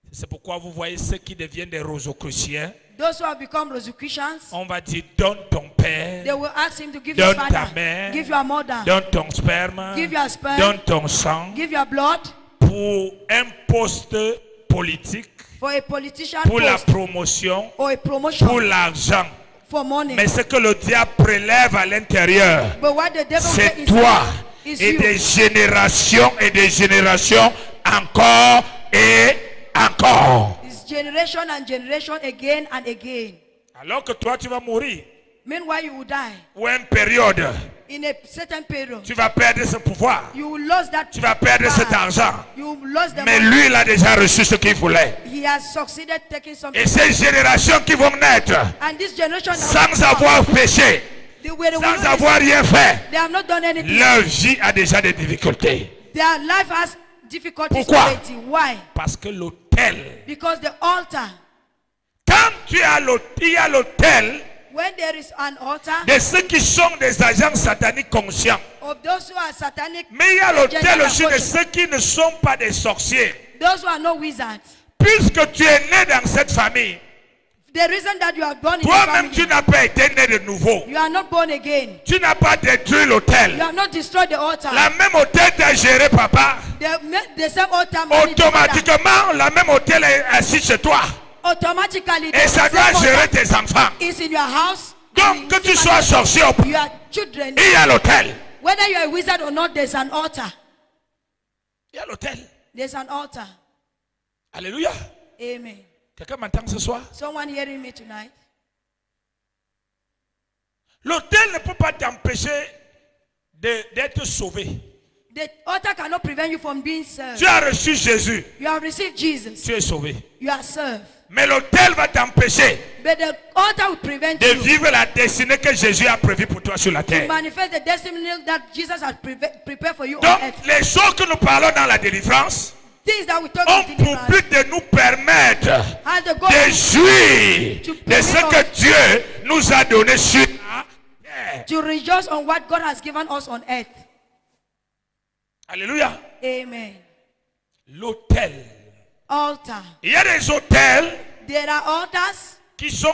C'est pourquoi vous voyez ceux qui deviennent des Rosicruciens. Those who have become Rosicrucians, On va dire donne ton père, they will ask him to give donne his ta father, mère, give your mother, donne ton sperme, give your sperm, donne ton sang give your blood pour un poste politique, for a politician pour la post promotion, or a promotion pour l'argent. for money. Mais ce que le diable prélève à l'intérieur, But what the devil c'est gets toi is et you. des générations encore et encore. It's generation and generation again and again. Alors que toi tu vas mourir, Meanwhile, you will die ou une période, in a certain period. tu vas perdre ce pouvoir, You will lose that. tu vas perdre cet power. argent. You will lose the Mais money. lui, il a déjà reçu ce qu'il voulait. He has succeeded taking something. Et ces générations qui vont naître And this generation that sans will come, avoir péché, they will sans not- avoir rien fait, They have not done anything. leur vie a déjà des difficultés. Their life has difficulties Pourquoi? already. Why? Parce que l'autel, Because the altar, quand tu as il y a l'autel when there is an altar de ceux qui sont des agents sataniques conscients. of those who are satanic, Mais il y a l'autel agents aussi de conscious, ceux qui ne sont pas des sorciers. those who are no wizards. Puisque tu es né dans cette famille, The reason that you are born in the toi-même tu family, n'as pas été né de nouveau. you are not born again. Tu n'as pas détruit You l'autel. have not destroyed the altar. La même autel t'a géré, papa. The same altar managed the father. Automatiquement, la même autel est assis chez toi. Automatically, Et the ça same doit gérer altar tes enfants. is in your house. Donc, que and tu it's sois sorcier ou pas, your children. il y a l'autel. Whether you're a wizard or not, there's an altar. Il y a l'autel. There's an altar. Alléluia. Amen. Quelqu'un m'entend ce soir? Someone hearing me tonight? L'autel ne peut pas t'empêcher d'être sauvé. The altar cannot prevent you from being served. Tu as reçu Jésus, You have received Jesus. tu es sauvé. You are served. Mais l'autel va t'empêcher But the altar will prevent de you vivre la destinée que Jésus a prévue pour toi sur la to terre. manifest the destiny that Jesus has prepared for you on Donc, earth. les choses que nous parlons dans la délivrance Things that we talk ont about in pour but de nous permettre has the goal de jouir de ce que Dieu nous a donné sur la terre. to rejoice on what God has given us on earth. Alléluia. Amen. L'autel. Altar. Il y a des hôtels There are altars. qui sont...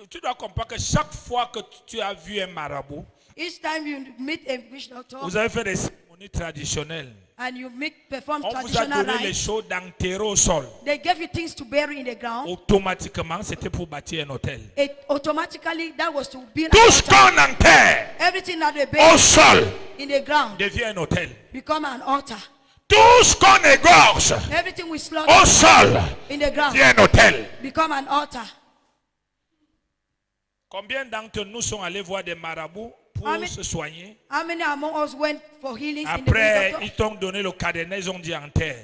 Tu dois comprendre que chaque fois que tu as vu un marabout, Each time you meet a witch doctor vous avez fait des cérémonies traditionnelles. and you perform On vous a traditional donné les rites, choses d'enterrer au sol. they gave you things to bury in the ground. Automatiquement, c'était pour bâtir un hôtel. It automatically that was to build Tout an ce altar. qu'on enterre Everything that they au bury sol in the ground devient un hôtel. become an altar. Tout ce qu'on égorge Everything we slaughter au sol in the ground devient un hôtel. become an altar. Combien d'entre nous sont allés voir des marabouts pour Amen. se soigner? How many among us went for healings in the Après, witch ils doctor? t'ont donné le cadenas, ils ont dit enterre.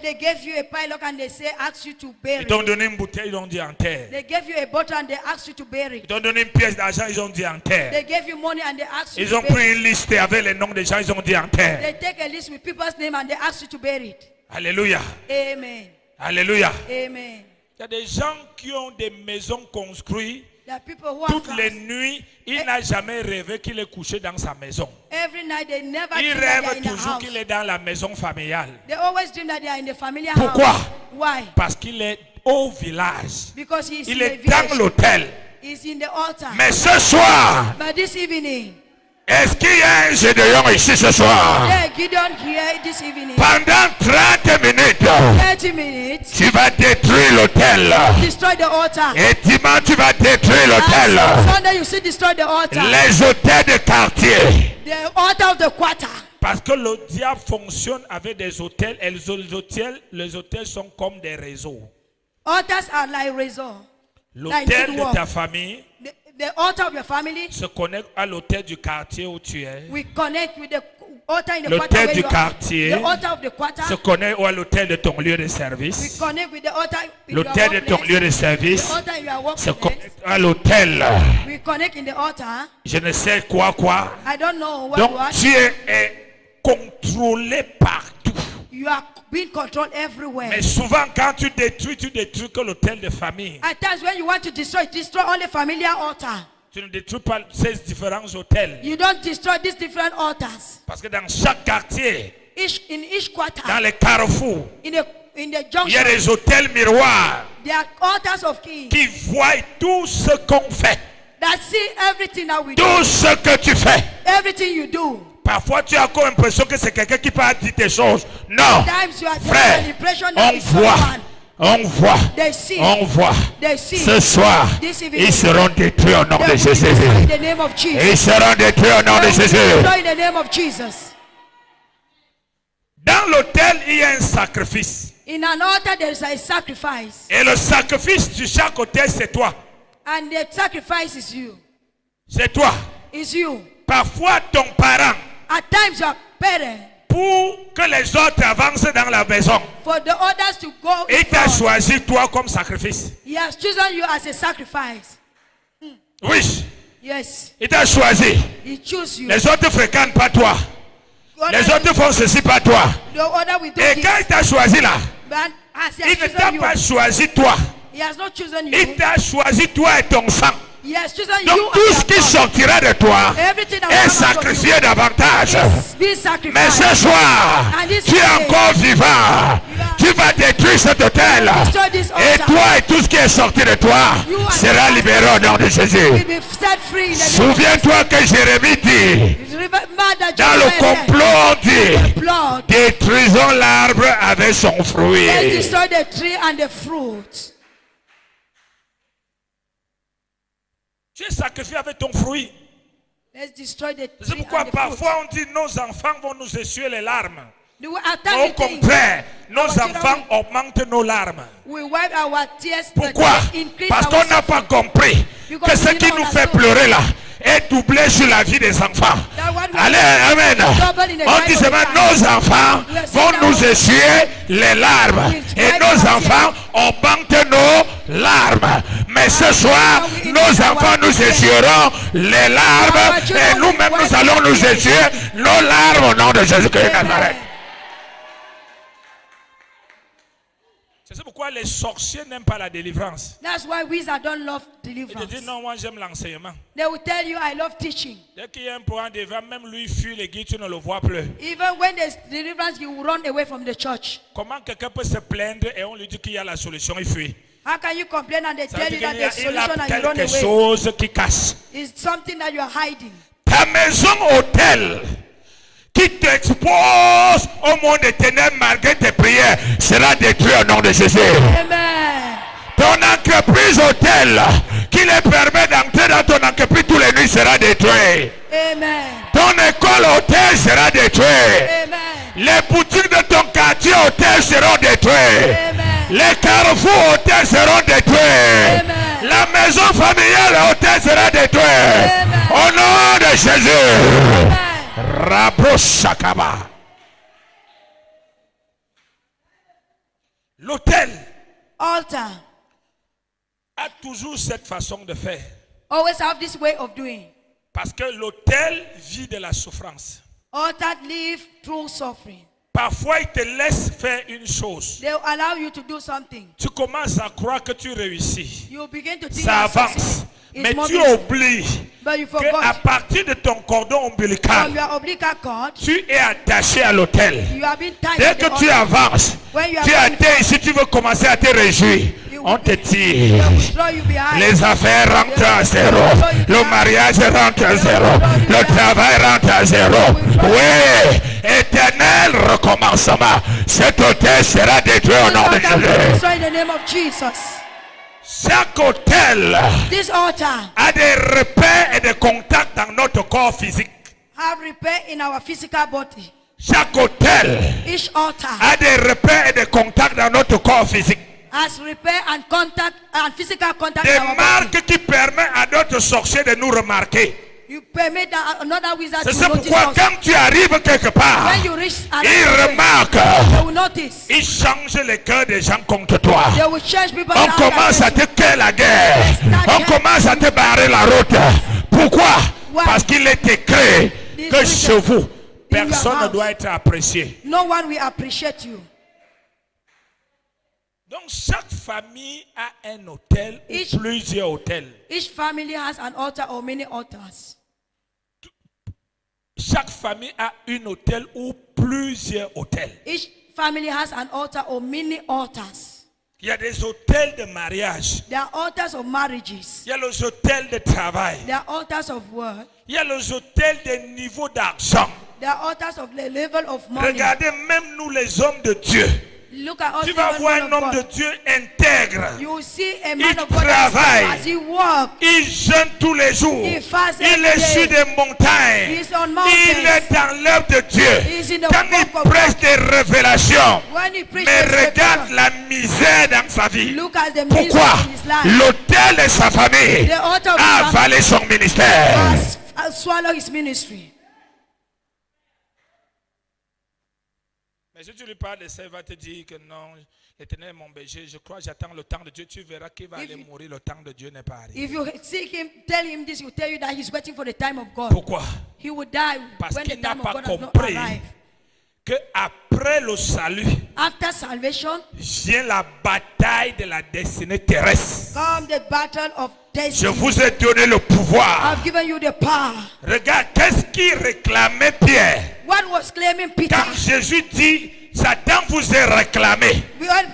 They gave you a pilot and they say ask you to Ils bury. t'ont donné une bouteille, ils ont dit enterre. They gave you a bottle and they asked you to bury. Ils t'ont donné une pièce d'argent, ils ont dit enterre. They gave you money and they asked you Ils to ont bury. pris une liste avec les noms des gens, ils ont dit enterre. They take a list with people's name and they ask you to bury it. Alléluia. Amen. Alléluia. Amen. Il y a des gens qui ont des maisons construites. There are people who are Toutes les fast. nuits, il n'a jamais rêvé qu'il est couché dans sa maison. Every night they never Il dream that they are rêve in the toujours house. qu'il est dans la maison familiale. They always dream that they are in the familiar Pourquoi? house. Why? Parce qu'il est au village. Because he is Il in the est dans village. l'hôtel. He's in the altar. Mais ce soir, But this evening, est-ce qu'il y a un Gédéon ici ce soir? yeah, Gideon here this evening. Pendant 30 minutes, 30 minutes. tu vas détruire l'hôtel. Destroy the altar. Et dimanche, tu vas détruire l'hôtel. And Sunday you see destroy the altar. Les hôtels de quartier. The altar of the quarter. Parce que le diable fonctionne avec des hôtels. Et les hôtels sont comme des réseaux. Altars are like razor. L'hôtel good de work. ta famille The altar of your family. se connecte à l'autel du quartier où tu es. We connect with the altar in the L'autel quarter where du you are. quartier The altar of the quarter. se connecte à l'autel de ton lieu de We service. connect with the altar in your L'autel de ton workplace. lieu de service The altar in your se workplace. connecte à l'autel. We connect in the altar. Je ne sais quoi. I don't know what Donc you are. tu es contrôlé partout. You are being controlled everywhere. Mais souvent quand tu détruis que l'autel de famille. At times when you want to destroy only familiar altar. Tu ne détruis pas ces différents hôtels. You don't destroy these different altars. Parce que dans chaque quartier, In each quarter, dans les carrefours, in the il y a junction, des hôtels miroirs there are altars of kings qui voient tout ce qu'on fait. that see everything that we do, Tout ce que tu fais. everything you do. Parfois, tu as encore l'impression que c'est quelqu'un qui peut dire des choses. Non. Times you are Frère, an impression that on is voit. someone. On voit. They see. On voit. They see. Ce soir, This evening, ils seront détruits au nom they de will be Jésus. destroyed in the name of Jesus. Ils seront détruits au nom They de will be Jésus. destroyed in the name of Jesus. Dans l'autel, il y a un sacrifice. In an altar there is a sacrifice, Et le sacrifice de chaque autel, c'est toi. and the sacrifice is you. C'est toi. Is you. Parfois, ton parent, At times your parent, pour que les autres avancent dans la maison, for the others to go, il t'a forward, choisi toi comme sacrifice. he has chosen you as a sacrifice. Oui, Yes, il t'a choisi. he chose you. Les autres ne fréquentent pas toi. Les autres font ceci pas toi. The other will do Et this. quand il t'a choisi là, But as he il has ne t'a chosen you, pas choisi toi. he has not chosen Il you. t'a choisi toi et ton sang. He has chosen Donc you tout as ce your qui God. sortira de toi Everything that est will come out of sacrifié you davantage. is being Mais ce sacrificed. soir, And this tu es day, encore vivant. Tu vas détruire cet hôtel. destroy this Et altar. toi et tout ce qui est sorti de toi You are sera libéré au nom de will Jésus. be set free in the name of Souviens-toi que Jérémie dit, Jesus. Remember that dans le Jeremiah said, complot dit, blood. détruisons l'arbre avec son fruit. Let's destroy the tree and the fruit. Tu es sacrifié avec ton fruit. Let's destroy the C'est tree pourquoi and the fruit. parfois on dit nos enfants vont nous essuyer les larmes. At Au times we think contraire, nos our children enfants augmentent nos larmes. we wipe our tears, but Pourquoi? they increase Parce our qu'on n'a pas suffering. compris Because que ce we qui don't nous fait understand. pleurer là est doublé sur la vie des enfants. That what we Allez, amen. double in the On life dit of seulement the nos child. enfants We are vont saying nous that essuyer les larmes. we Et wipe nos our enfants augmentent nos larmes. Mais ce soir, we nos increase enfants our nous tears. essuieront les larmes. Our children Et will nous-mêmes, wipe nous allons our nous tears. essuyer nos larmes au nom de Jésus-Christ de Amen. Nazareth. C'est pourquoi les sorciers n'aiment pas la délivrance. That's why wizards don't love Ils te deliverance. disent non, moi j'aime l'enseignement. They will tell you, I love teaching. Dès qu'il y a un programme de délivrance, même lui fuit l'église, tu ne le vois plus. Even when there's deliverance, you will run away from the church. Comment quelqu'un peut se plaindre et on lui dit qu'il y a la solution, il fuit. How can you complain and they Ça veut tell you dire that qu'il y a, there's il a solution and you run quelque away? chose qui casse. It's something that you are hiding. Ta maison hôtel qui t'expose au monde des ténèbres malgré tes prières sera détruite au nom de Jésus. Amen. Ton entreprise hôtel qui les permet d'entrer dans ton entreprise tous les nuits sera détruite. Amen. Ton école hôtel sera détruite. Amen. Les boutiques de ton quartier hôtel seront détruites. Amen. Les carrefours hôtels seront détruits. Amen. La maison familiale hôtel sera détruite. Amen. Au nom de Jésus. Amen. Rabo Shakaba. L'hôtel Altar a toujours cette façon de faire. always have this way of doing. Parce que l'hôtel vit de la souffrance. Altar live through suffering. Parfois, il te laisse faire une chose. They will allow you to do something. Tu commences à croire que tu réussis. You begin to think Ça you're avance. succeeding. It's Mais tu moving. oublies But you qu'à forgot partir de ton cordon from ombilical, your umbilical cord, tu es attaché à l'hôtel. you have been tied Dès to the que tu altar. avances, When you are tu going atteins ici, tu veux commencer à te réjouir. On te They tire. will throw you behind. Les affaires rentrent à zéro. Le mariage rentre à zéro. Le travail rentre à zéro. Oui, éternel recommencement. Cet hôtel sera détruit au nom de Altar will be Jésus. destroyed in the name of Jesus. Chaque hôtel This altar a des repères et des contacts dans notre corps physique. have repair in our physical body. Chaque hôtel Each altar a des repères et des contacts dans notre corps physique. As repair and contact and physical contact Des in our body. marques qui permettent à d'autres sorciers de nous remarquer. You permit that another wizard C'est to ça notice pourquoi us. quand tu arrives quelque part, When you reach ils another place, remarquent. they will notice. Ils changent les cœurs des gens contre toi. They will change people. On commence à te créer la guerre. On commence à te barrer la route. Pourquoi? Parce qu'il est écrit que chez vous, personne ne doit être apprécié. No one will appreciate you. Donc chaque famille a un hôtel ou plusieurs hôtels. Each family has an altar or many altars. Chaque famille a un hôtel ou plusieurs hôtels. Each family has an altar or many altars. Il y a des hôtels de mariage. There are altars of marriages. Il y a les hôtels de travail. There are altars of work. Il y a les hôtels de niveau d'argent. There are altars of the level of money. Regardez, même nous les hommes de Dieu. Look at us. Tu vas voir un homme de Dieu intègre. You will see a man Il of God travaille. as he walks. Il jeûne tous les jours. He fasts Il every est day. sur des montagnes. He is on Il mountains. est dans l'œuvre de Dieu. He is in the Quand work il of God. prêche des révélations, When he preaches, mais the regarde scripture, la misère dans sa vie. look at the misery Pourquoi? in his life. L'autel de sa famille The altar of a his avalé son ministère. has swallowed his ministry. Mais si tu lui parles de ça, il va te dire que non, l'Éternel est mon berger, je crois, j'attends le temps de Dieu. Tu verras qu'il va aller mourir, le temps de Dieu n'est pas arrivé. If you seek him, tell him this, he will tell you that he's waiting for the time of God. Pourquoi? He will die Parce when the qu'il n'a time of pas God has not compris arrived. que après le salut, After salvation vient la bataille de la destinée terrestre. comes the battle of Je destiny. vous ai donné le pouvoir. I've given you the power. Regarde, qu'est-ce qui réclamait Pierre? What was claiming Peter? Quand Jésus dit, Satan vous est réclamé. When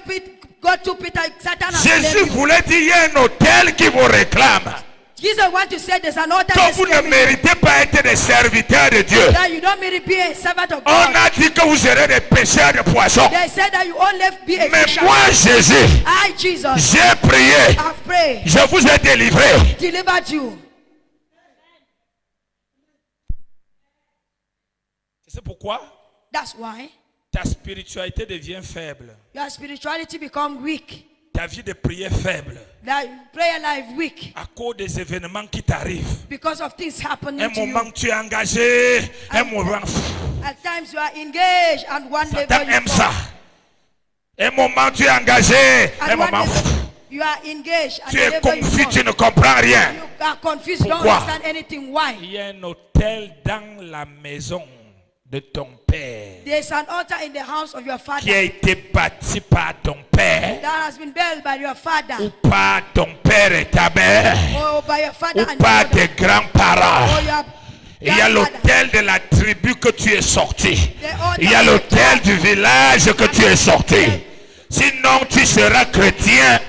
God to Peter, Satan has Jésus claimed you. voulait dire, il y a un hôtel qui vous réclame. Jesus want to say there's an altar Donc that's vous ne claiming you. méritez pas être des serviteurs de Dieu. That you don't merit to be a servant of On God. a dit que vous serez des pêcheurs de poissons. They said that you only be a Mais fisherman. moi, Jésus, I, Jesus, j'ai prié. have prayed, Je vous ai délivré. delivered you. C'est pourquoi That's why ta spiritualité devient faible. your spirituality become weak. Ta vie de prière faible. That prayer life weak À cause des événements qui t'arrivent. because of things happening Un to you. moment tu es engagé. Un moment. At times you are engaged and one Satan level you aime ça. fall. Un moment tu es engagé. Un At one moment. level you are engaged and Tu the es level you confus, fall. tu ne comprends rien. You are confused, you don't Pourquoi? understand anything. Why? Il y a un hôtel dans la maison de ton père There's an altar in the house of your qui a father été bâti par ton père that has been built by your father ou par ton père et ta mère or by your father ou and par your mother, tes grands-parents. or your Il y a grandfather. l'hôtel de la tribu que tu es sorti. The altar Il y a of the l'hôtel tribe. du village que tu es sorti. Sinon, tu seras chrétien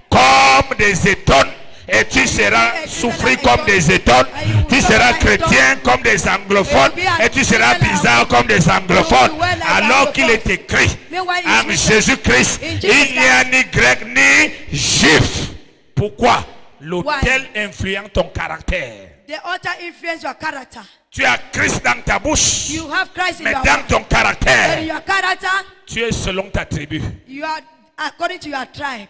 comme des étonnes et tu seras souffrir comme des étonnes. Tu seras chrétien comme des anglophones et tu seras bizarre comme des anglophones. Alors qu'il est écrit en Jésus-Christ, il n'y a ni grec ni juif. Pourquoi? L'autel influence ton caractère. The altar influence your character. Tu as Christ dans ta bouche, You have Christ in mais your dans heart. ton But in caractère, your character, tu es selon ta tribu. you are according to your tribe.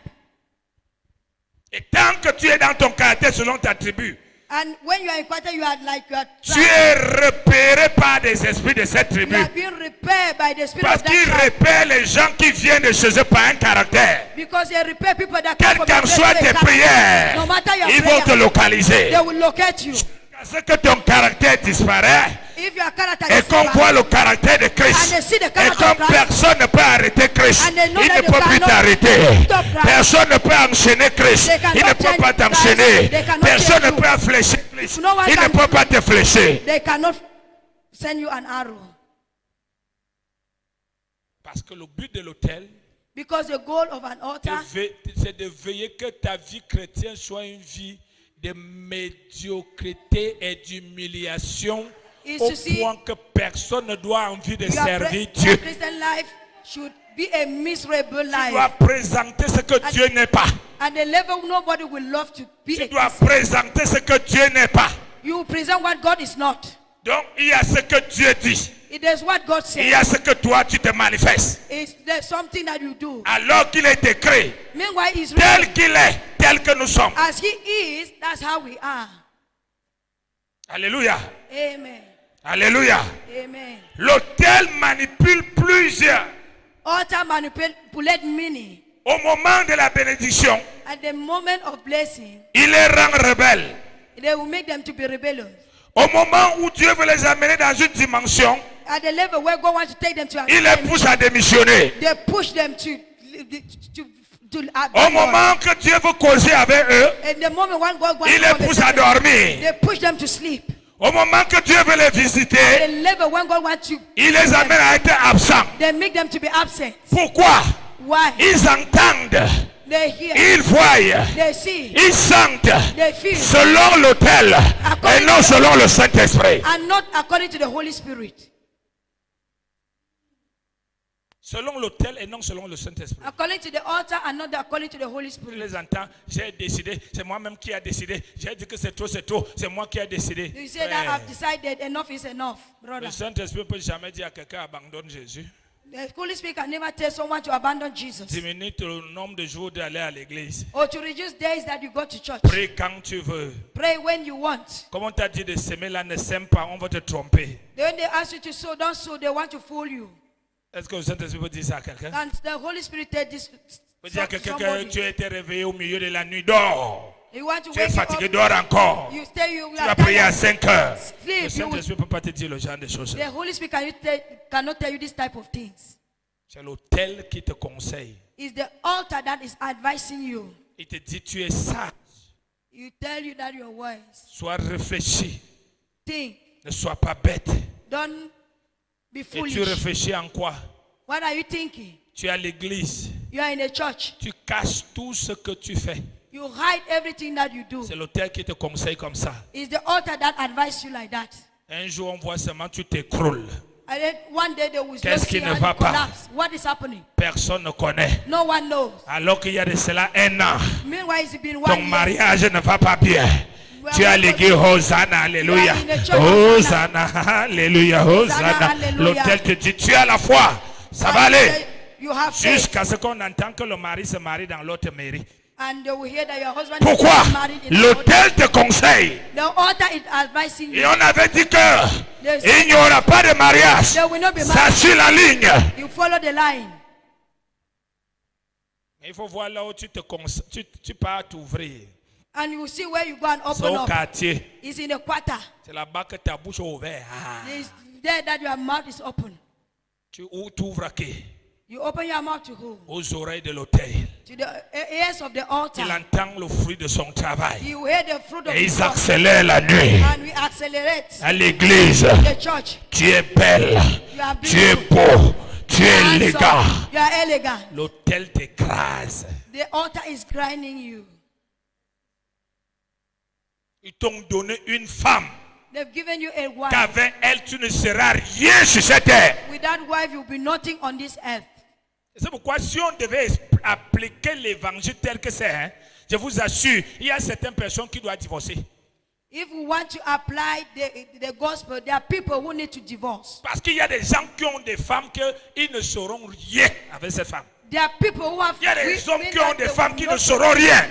Et tant que tu es dans ton caractère selon ta tribu, And when you are in quarter, you are like your tu tribe. es repéré par des esprits de cette You tribu. are being repaired by the spirit Parce of that qu'ils tribe. repèrent les gens qui viennent de chez eux par un caractère. Because they repair people that Quelles come from qu'en your soient place tes with a prières, character. No matter your ils vont te prayer, localiser. they will locate you. Parce que ton caractère disparaît If your character et is qu'on bad, voit le caractère de Christ. And they see the Et character comme of Christ. personne ne peut arrêter Christ, And they know il that ne they peut plus cannot t'arrêter. stop Christ. Personne ne peut enchaîner Christ. They cannot Il ne peut change pas Christ. t'enchaîner. They cannot Personne ne change peut you. flécher Christ. No one Il ne can- peut pas te flécher. they cannot send you an arrow. Parce que le but de l'autel, Because the goal of an altar c'est de veiller que ta vie chrétienne soit une vie de médiocrité et d'humiliation Is au to see point que personne ne doit envie de your servir your Dieu. Christian life should be a miserable Tu dois life. présenter ce que Dieu n'est pas. At the level nobody will love to be Tu a dois Christian. présenter ce que Dieu n'est pas. You present what God is not. Donc il y a ce que Dieu dit. It is what God Il y a says. ce que toi tu te manifestes. There's something that you do. Alors qu'il est écrit, Meanwhile, he's tel written, qu'il est, tel que nous sommes. as he is, that's how we are. Alléluia. Amen. Alléluia. Amen. L'autel manipule plusieurs. Altar manipulate many. Au moment de la bénédiction, At the moment of blessing, il les rend rebelles. they will make them to be rebellious. Au moment où Dieu veut les amener dans une dimension, At the level where God wants to take them to, il les pousse à démissionner. they push them to Au abandon. moment que Dieu veut causer avec eux, And the moment when God wants il to les pousse à conversate them, dormir. they push them to sleep. Au moment que Dieu veut les visiter, The level when God wants to, il les amène à être absents. they make them to be absent. Pourquoi? Why? Ils entendent, They hear, ils voient, they see, ils sentent they feel, selon l'autel et non selon le Saint-Esprit. and not according to the Holy Spirit. Selon l'autel et non selon le Saint-Esprit. According to the altar and not according to the Holy Tu Spirit. les entends, j'ai décidé, c'est moi-même qui a décidé. J'ai dit que c'est trop, c'est moi qui a décidé. You say that I've decided enough is enough, brother. Le Saint-Esprit ne peut jamais dire à quelqu'un abandonne Jésus. The Holy Spirit can never tell someone to abandon Jesus Diminue le nombre de jours d'aller à l'église. or to reduce days that you go to church. Prie quand tu veux. Pray when you want. Comme on t'a dit de s'aimer là, ne s'aime pas, on va te tromper. When they ask you to sow, don't sow. They want to fool you. Est-ce que le Saint-Esprit peut dire ça à quelqu'un? And the Holy Spirit tell this Peut dire à quelqu'un que somebody. tu as été réveillé au milieu de la nuit, dors. You want to Tu es wake you fatigué, up. dors encore. You stay. You Tu are vas prier à tired. 5 heures. Sleep, Le you Saint-Esprit ne peut pas te dire le genre de choses. The Holy Spirit cannot tell you this type of things. C'est l'autel qui te conseille. It's the altar that is advising you. Il te dit tu es sage. You tell you that you're wise. Sois réfléchi. Think. Ne sois pas bête. Don't be Et tu foolish. réfléchis en quoi? What are you thinking? Tu es à l'église. You are in a church. Tu caches tout ce que tu fais. You hide everything that you do. C'est l'autel qui te conseille comme ça. It's the altar that advises you like that. Un jour, on voit seulement tu t'écroules. And then one day they will Qu'est-ce just qui see ne how va you pas? collapse. What is happening? Personne ne connaît. No one knows. Alors qu'il y a de cela 1 an, Meanwhile, it's been ton 1 year. mariage ne va pas bien. Tu es à l'église, Hosanna, Alléluia. Hosanna, Alléluia, Hosanna. Alléluia. L'autel te dit, tu as la foi. Ça va And aller. you have faith. Jusqu'à ce qu'on entend que le mari se marie dans l'autre mairie. And they will hear that your husband Pourquoi? is married in the L'autel te conseille. The altar is advising Et you. on avait dit que il n'y aura pas de mariage. There will not be Ça marriage. suit la ligne. You follow the line. Mais il faut voir là où tu pars t'ouvrir. And you see where you go and C'est open au up. quartier. It's in the quarter. C'est là-bas que ta bouche est ouverte. Ah. It's there that your mouth is open. Tu ouvres à qui? You open your mouth to who? Aux oreilles de l'autel. To the ears of the Il altar. entend le fruit de son travail. You hear the fruit of Et his ils work. accélèrent la nuit. And we accelerate À l'église, the church. tu es belle, You are tu es beautiful. beau, tu es Handsome. élégant. You are elegant. L'autel t'écrase. The altar is grinding you. Ils t'ont donné une femme They've given you a wife. qu'avec elle tu ne seras rien sur cette terre. With that wife, you'll be nothing on this earth. C'est pourquoi si on devait appliquer l'évangile tel que c'est, hein, je vous assure, il y a certaines personnes qui doivent divorcer. If we want to apply the gospel, there are people who need to divorce. Parce qu'il y a des gens qui ont des femmes qu'ils ne sauront rien avec cette femme. There are people who have Il y a des hommes women qui ont that des they femmes will qui not- ne sauront rien.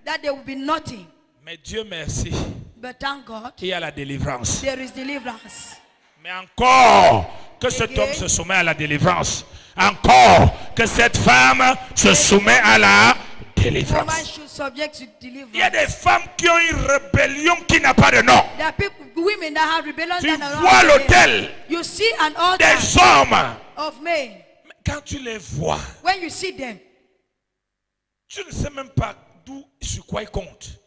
that they will be nothing. Mais Dieu merci, But thank God, il y a la délivrance. there is deliverance. Mais encore que cet Again. homme se soumet à la délivrance. Encore que cette femme se soumet à la Woman délivrance. should subject to Il y a des deliverance. femmes qui ont une rébellion qui n'a pas de nom. There are people, women that have rebellion. Tu that are not vois rebellion. l'autel You see an altar des hommes. of men. Mais quand tu les vois, When you see them, tu ne sais même pas d'où, sur quoi ils comptent.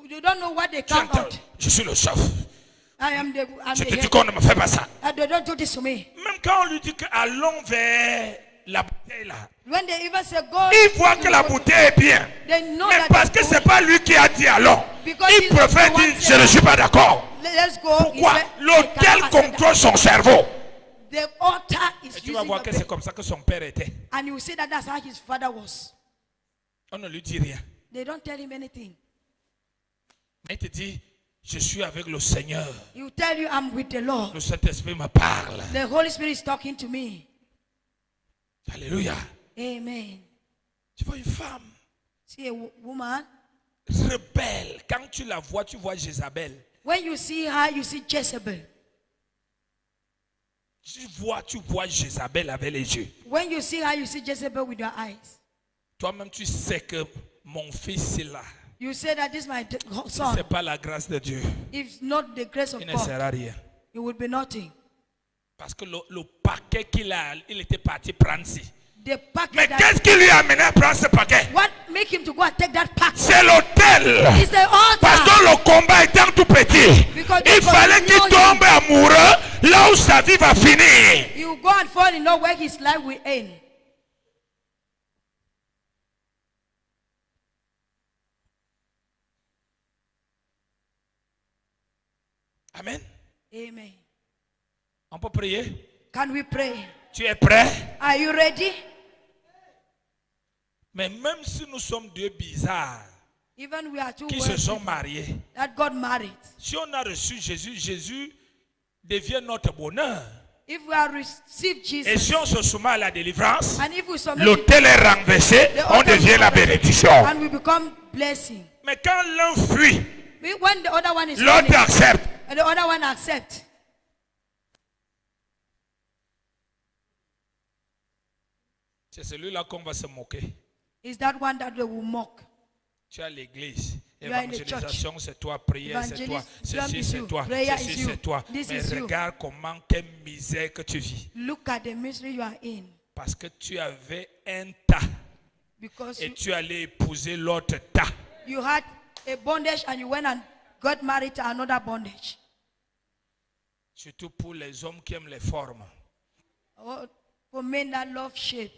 you don't know what they Tu count entends, out. je suis le chef. I'm Je the te dis head. qu'on ne me fait pas ça. They don't do this to me. Même quand on lui dit que allons vers la bouteille là, When they even say go, il voit que la bouteille est bien. they know Mais that parce they que go. c'est pas lui qui a dit allons, Because il he's not préfère the one dire je saying, ne suis pas d'accord. Let's go. Pourquoi? He said, I L'autel cannot accept contrôle that. son cerveau. The altar is Et tu vas using voir your que brain. c'est comme ça que son père était. And you will see that that's how his father was. On ne lui dit rien. They don't tell him anything. Mais il te dit, Je suis avec le Seigneur. He will tell you, I'm with the Lord. Le Saint-Esprit me parle. The Holy Spirit is talking to me. Alléluia. Amen. Tu vois une femme See a woman. rebelle. Quand tu la vois, tu vois Jézabel. When you see her, you see Jezebel. Tu vois Jézabel avec les yeux. When you see her, you see Jezebel with your eyes. Toi-même, tu sais que mon fils est là. You say that this is my Si ce son. n'est pas la grâce de Dieu, If not the grace of il ne God, sert à rien. it would be nothing. Parce que le paquet qu'il a, il était parti prendre ci. The packet Mais that, qu'est-ce qui lui a amené à prendre ce paquet? what make him to go and take that packet? C'est l'autel. It's the Parce altar. que le combat étant tout petit, Because il fallait qu'il tombe amoureux là où sa vie va finir. You go and fall in love where his life will end. Amen. Amen. On peut prier? Can we pray? Tu es prêt? Are you ready? Mais même si nous sommes deux bizarres Even we are two qui words se sont mariés, that got married. si on a reçu Jésus, Jésus devient notre bonheur. If we have received Et Jesus, si on se soumet à la délivrance, and if we submit l'autel est renversé, on devient la bénédiction. and we become blessing. Mais quand l'un fuit, When the other one is l'autre running, accepte. and the other one accepts, C'est celui-là qu'on va se moquer. is that one that they will mock. Tu as l'église. You are in the Évangélisation, c'est toi. Prière, c'est toi. Evangelism Ceci, is c'est you. toi. Prayer Ceci, is you. c'est toi. This Mais is you. regarde comment, quelle misère que tu vis. Look at the misery you are in. Parce que tu avais un tas Because et tu allais épouser l'autre tas. you had a bondage and you went and got married to another bondage. Surtout pour les hommes qui aiment les formes. Or for men that love shape,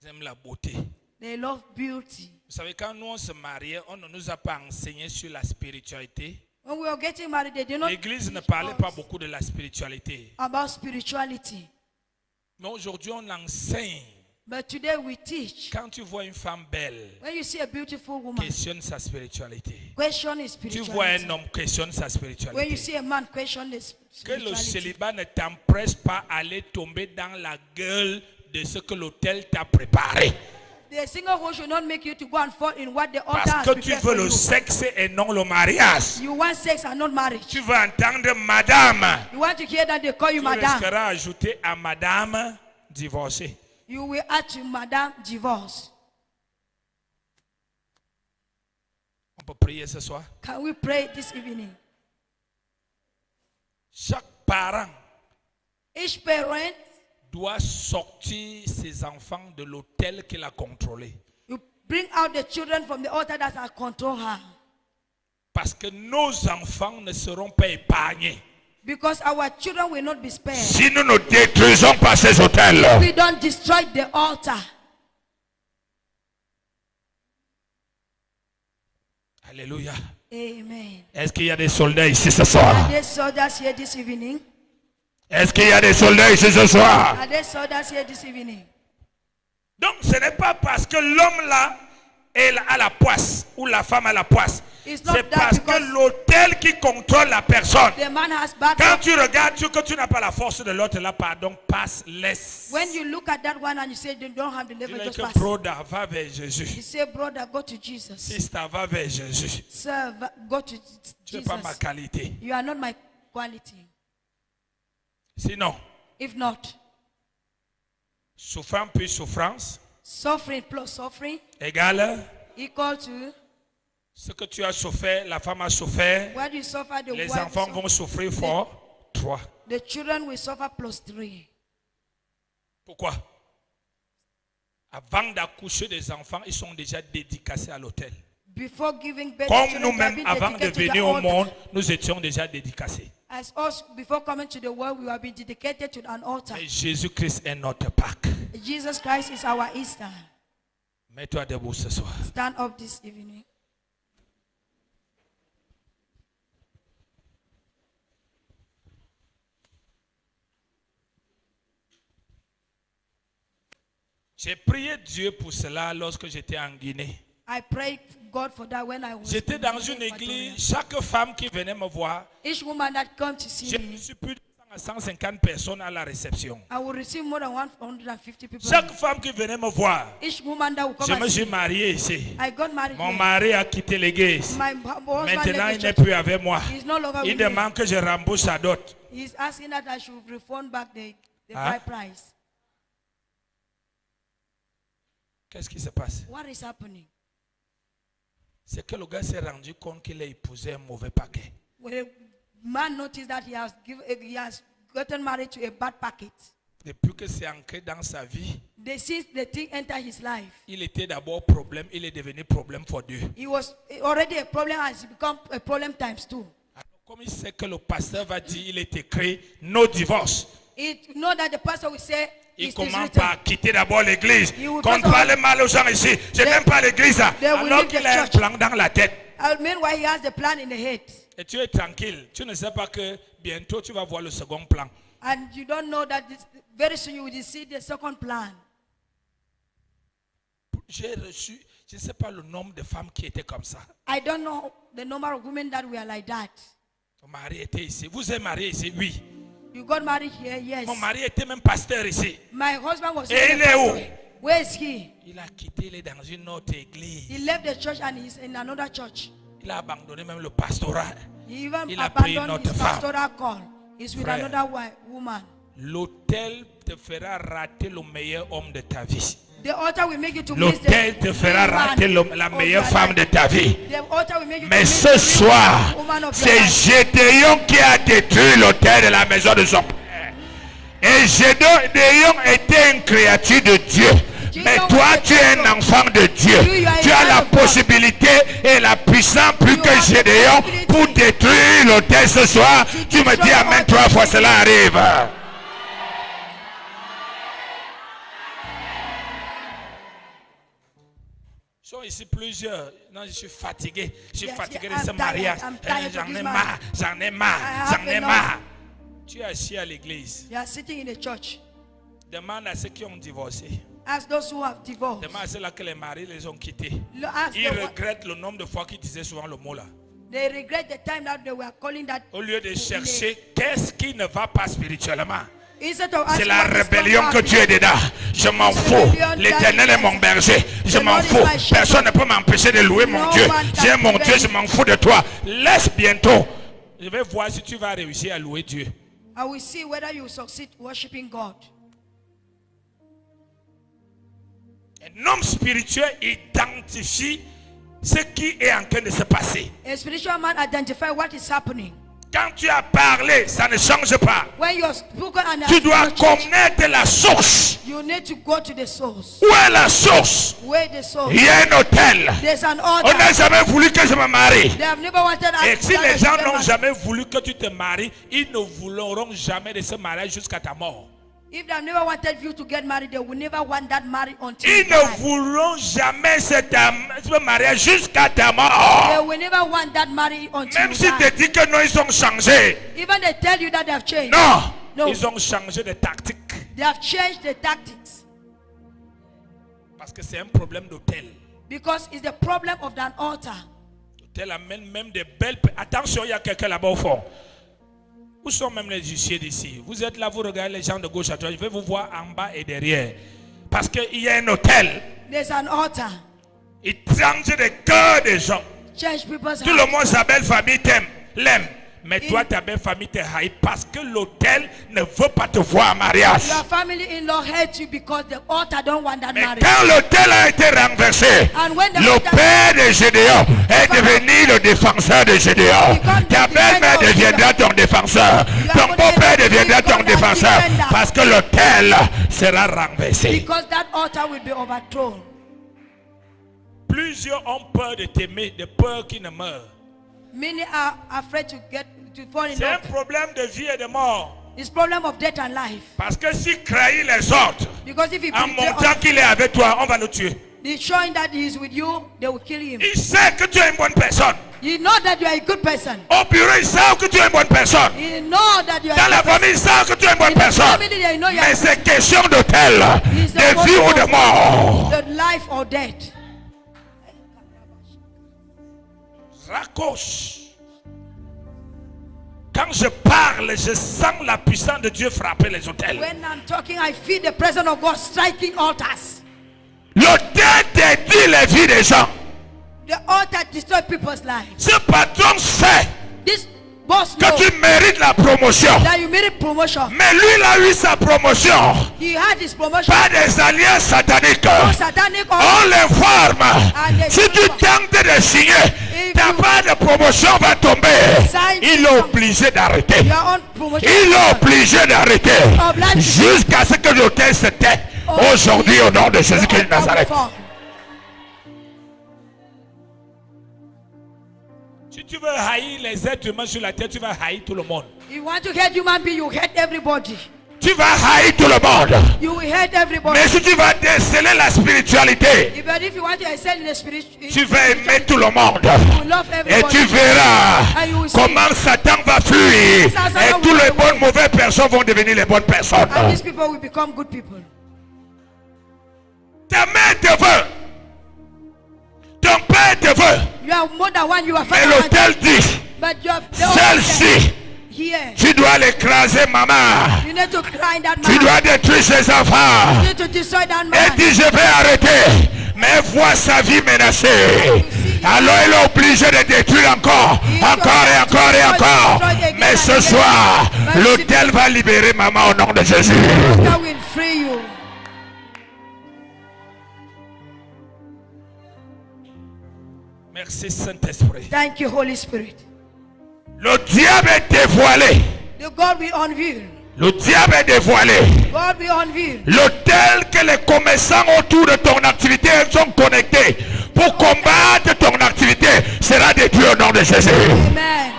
Ils aiment la beauté. they love beauty. Vous savez, quand nous on se mariait, on ne nous a pas enseigné sur la spiritualité. When we were getting married, they did not L'église ne teach parlait pas us beaucoup de la spiritualité. about spirituality. Mais aujourd'hui, on enseigne. But today we teach. Quand tu vois une femme belle, When you see a beautiful woman, questionne sa spiritualité. question his Tu vois un spirituality. homme, questionne sa When you spiritualité. see a man, question his Que le spirituality. célibat ne t'empresse pas à aller tomber dans la gueule de ce que l'autel t'a préparé. The singlehood should not make you to go and fall in what the altar Parce has que tu prepared veux for le you. sexe et non le mariage. You want sex and not marriage. Tu veux entendre madame. You want to hear that they call you Tu madam. risqueras ajouter à madame divorcée. You will add to madam divorce. On peut prier ce soir. Can we pray this evening? Chaque parent Each parent, doit sortir ses enfants de l'autel qu'il a contrôlé. you bring out the children from the altar that has control her. Parce que nos enfants ne seront pas épargnés Because our children will not be spared. si nous ne détruisons pas ces autels. We don't destroy the altar. Alléluia. Amen. Est-ce qu'il y a des soldats ici ce Are soir? there soldiers here this evening? Est-ce qu'il y a des soldats ici ce soir? Are there soldiers here this evening? Donc ce n'est pas parce que l'homme là a la poisse ou la femme a la poisse. It's not C'est that parce que because l'autel qui contrôle la personne. the man has bad Quand luck. tu regardes que tu n'as pas la force de l'autre là, pardon, passe, laisse. When you look at that one and you say they don't have the level, Dis-le just que pass. brother, va vers Jésus. You say, brother, go to Jesus. Sister, va vers Jésus. Sir, go to Tu n'es pas ma Jesus. qualité. You are not my quality. Sinon, If not, souffrance plus souffrance suffering plus suffering égale equal to ce que tu as souffert, la femme a souffert, what you suffer, the les wife enfants suffer. vont souffrir fort. 3. The children will suffer plus 3. Pourquoi? Avant d'accoucher des enfants, ils sont déjà dédicacés à l'autel. Before giving birth to Comme children, they have nous-mêmes, been avant de dedicated to the venir au altar. monde, nous étions déjà dédicacés. As us, before coming to the world, we have been dedicated to an altar. Et Jésus-Christ est notre Pâques. Jesus Christ is our Easter. Mets-toi debout ce soir. Stand up this evening. J'ai prié Dieu pour cela lorsque j'étais en Guinée. I prayed God for that when I was. J'étais dans une église, chaque femme qui venait me voir, Each woman that comes to see j'ai me, reçu plus de 100 à 150 personnes à la réception. I will receive more than 150 people. Chaque femme qui venait me voir, Each woman that will je come me and suis see. marié ici. I got married Mon here. mari a quitté l'église. My husband Maintenant, il left n'est the church. plus avec moi. He's no longer Il with me. demande que je rembourse sa dot. He's asking that I should refund back the Huh? bride price. Qu'est-ce qui se passe? What is happening? C'est que le gars s'est rendu compte qu'il a épousé un mauvais paquet. When a man noticed that he has gotten married to a bad packet, Depuis que c'est ancré dans sa vie, since the thing entered his life, il était d'abord problème, il est devenu problème for Dieu. he was already a problem, has become a problem times 2. Alors, comme il sait que le pasteur va dire, il est écrit, no divorce. You know that the pastor will say, Il it is commence written. par quitter d'abord l'église. Il will Qu'on first of all- parle mal aux gens ici. Je n'aime pas l'église. they will Alors leave the qu'il a un church. plan dans la tête. Meanwhile, he has the plan in the head. Et tu es tranquille. Tu ne sais pas que bientôt tu vas voir le second plan. And you don't know that very soon you will see the second plan. J'ai reçu, je ne sais pas le nombre de femmes qui étaient comme ça. I don't know the number of women that were like that. Mon mari était ici. Vous êtes marié ici? Oui. You got married here, yes. Mon mari était même pasteur ici. My husband was Et il a est où? pastor. Where is he? Il a quitté, il est dans une autre église. He left the church and he's in another church. Il a abandonné même le pastorat. He even Il a pris une abandoned autre his femme. pastoral call. He's with Frère. another woman. L'autel te fera rater le meilleur homme de ta vie. The altar will make you to miss the L'autel te fera man rater la of meilleure your femme life. de ta vie. The altar will make you to Mais miss ce the soir, woman of your c'est life. Gédéon qui a détruit l'autel de la maison de son père. Et Gédéon était une créature de Dieu. Mais toi, tu es un enfant de Dieu. Tu as la possibilité et la puissance plus que Gédéon pour détruire l'autel ce soir. Tu me dis amen 3 fois, cela arrive. Ils sont ici plusieurs. Non, je suis fatigué. Je suis Yes, fatigué yeah, de ce I'm tired. mariage. I'm tired J'en of ai this marre, j'en ai marre, I have j'en ai enough. marre. Tu es assis à l'église. You are sitting in the church. Demande à ceux qui ont divorcé. Ask those who have divorced. Demande à ceux-là que les maris les ont quittés. Ask Ils them, regrettent le nombre de fois qu'ils disaient souvent le mot là. they regret the time that they were calling that. Au lieu de chercher qu'est-ce qui ne va pas spirituellement. Instead of C'est asking la what is not rébellion que happening. tu es dedans. Je m'en It's fous. rebellion L'Éternel est that mon is- berger. Je The m'en Lord is fous. my shepherd. Personne ne peut m'empêcher de louer mon No Dieu. man Tu es can mon prevent Dieu, je me. m'en fous de toi. Laisse bientôt. Je vais voir si tu vas réussir à louer Dieu. I will see whether you succeed worshiping God. Un homme spirituel identifie ce qui est en train de se passer. A spiritual man identify what is happening. Quand tu as parlé, ça ne change pas. When you're spoken and Tu dois has not changed, connaître la source. you need to go to the source. Où est la source? Where the source? Il y a un hôtel. There's an On altar. n'a jamais voulu que je me marie. They have never wanted Et si that les I gens should get n'ont married. jamais voulu que tu te maries, ils ne voudront jamais de ce mariage jusqu'à ta mort. If they have never wanted you to get married, they will never want that married until Ils you ne die. voudront jamais ce mariage jusqu'à ta They mort. will never want that married until Même you si die. tu dis que non, ils ont changé. Even they tell you that they have changed. Non, No. ils ont changé de tactique. They have changed the tactics Parce que c'est un problème d'hôtel. because it's the problem of that altar. L'hôtel amène même des belles... Attention, il y a quelqu'un là-bas au fond. Où sont même les huissiers d'ici? Vous êtes là, vous regardez les gens de gauche à droite. Je vais vous voir en bas et derrière. Parce qu'il y a un hôtel. There's an altar. Il change le cœur des gens. Change people's Tout le hearts. monde, sa belle famille l'aime. Mais toi, ta belle famille te haït parce que l'hôtel ne veut pas te voir en mariage. Your family-in-law hates you because the altar don't want that Mais marriage. quand l'hôtel a été renversé, And when the le altar- père de Gédéon est devenu le défenseur de Gédéon. Become the Ta belle-mère defender of deviendra ton défenseur. Ton beau-père deviendra ton défenseur. Parce que l'autel sera renversé. Because that altar will be overthrown. Plusieurs ont peur de t'aimer, de peur qu'ils ne meurent. Many are afraid to fall in C'est un love. problème de vie et de mort. It's problem of death and life. Parce que s'il trahit les autres, Because if he en betray montrant us, qu'il est avec toi, on va le tuer. he's showing that he is with you, they will kill him. Il sait que tu es une bonne personne. You know that you are a good person. Au bureau, il sait que tu es une bonne personne. You know that you are Dans a la good person. famille, il sait que tu es une bonne In the personne. family, they know you are Mais c'est question d'hôtel, He's the de one vie who ou de knows mort. the life or death. Raccroche. Quand je parle, je sens la puissance de Dieu frapper les autels. When I'm talking, I feel the presence of God striking altars. L'autel détruit les vies des gens. The altar destroys people's lives. Ce patron sait This boss que knows tu mérites la promotion. that you made a promotion. Mais lui, il a eu sa promotion. He had his promotion. Pas des alliances sataniques. No satanic On altar. l'informe. Si tu tentes de signer, ta part de promotion va tomber. Il est obligé d'arrêter. Your own promotion. Il est obligé d'arrêter. Jusqu'à ce que l'autel se tait. Aujourd'hui, au nom de Jésus-Christ de Nazareth. Si tu veux haïr les êtres humains sur la terre, tu vas haïr tout le monde. You want to hate human being, you hate everybody. Tu vas haïr tout le monde. You will hate everybody. Mais si tu vas déceler la spiritualité, But if you want to excel in the spirit, tu vas aimer tout le monde. you love Et everybody. tu verras And you will see. comment Satan va fuir. Et toutes les bonnes mauvaises personnes vont devenir les bonnes personnes. And these people will become good people. Ta mère te veut. Ton père te veut. You have more than one, you are Mais father. l'autel dit, But you have celle-ci, here. tu dois l'écraser, maman. You need to grind that Tu man. dois détruire ses enfants. You need to destroy that Elle man. dit, je vais arrêter. Mais vois sa vie menacée. Alors il est obligé de détruire encore. Encore et encore et encore. Mais ce soir, l'autel va libérer maman au nom de Jésus. God will free you. Merci Saint-Esprit. Thank you, Holy Spirit. Le diable est dévoilé. The God will unveil. Le diable est dévoilé. God will unveil. L'autel que les commerçants autour de ton activité sont connectés pour combattre ton activité sera détruit au nom de Jésus. Amen.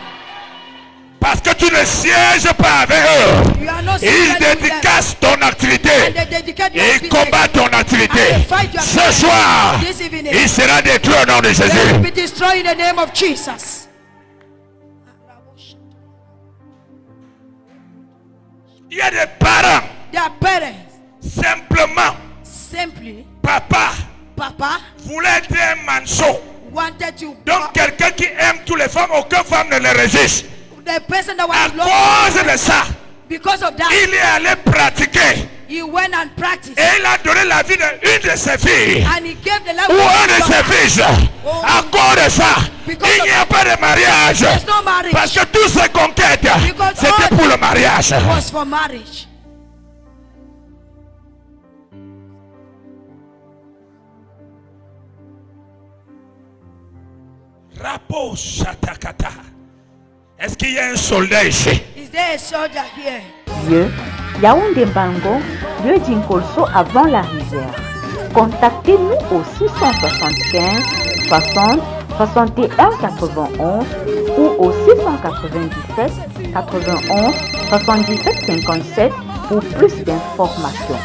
Parce que tu ne sièges pas avec eux. You are not Ils seated with them. dédicacent ton activité. And they dedicate your Et ils business. combattent ton activité. And they fight your Ce business. soir, This evening. il sera détruit au nom de They will Jésus. be destroyed in the name of Jesus. Il y a des parents, Their parents simplement, simply, papa Papa, voulait être un manchot. wanted to. Donc quelqu'un qui aime toutes les femmes, aucune femme ne le résiste. The person that À was in cause love, de ça, because of that, il est allé pratiquer. he went and practiced. Et il a donné la vie d'une de ses filles. And he gave the life Ou of un de his ses daughter. fils. À cause de ça, il n'y a pas de mariage. There's no marriage. Parce que toutes ces conquêtes, Because c'était all pour le mariage. was for marriage. Rapo shatakata. Est-ce qu'il y a un soldat ici? Is there a soldier here? Dieu, Yaoundé Bango, Dieu d'Inkolso avant la rivière. Contactez-nous au 675 60 61 91 ou au 697 91 77 57 pour plus d'informations.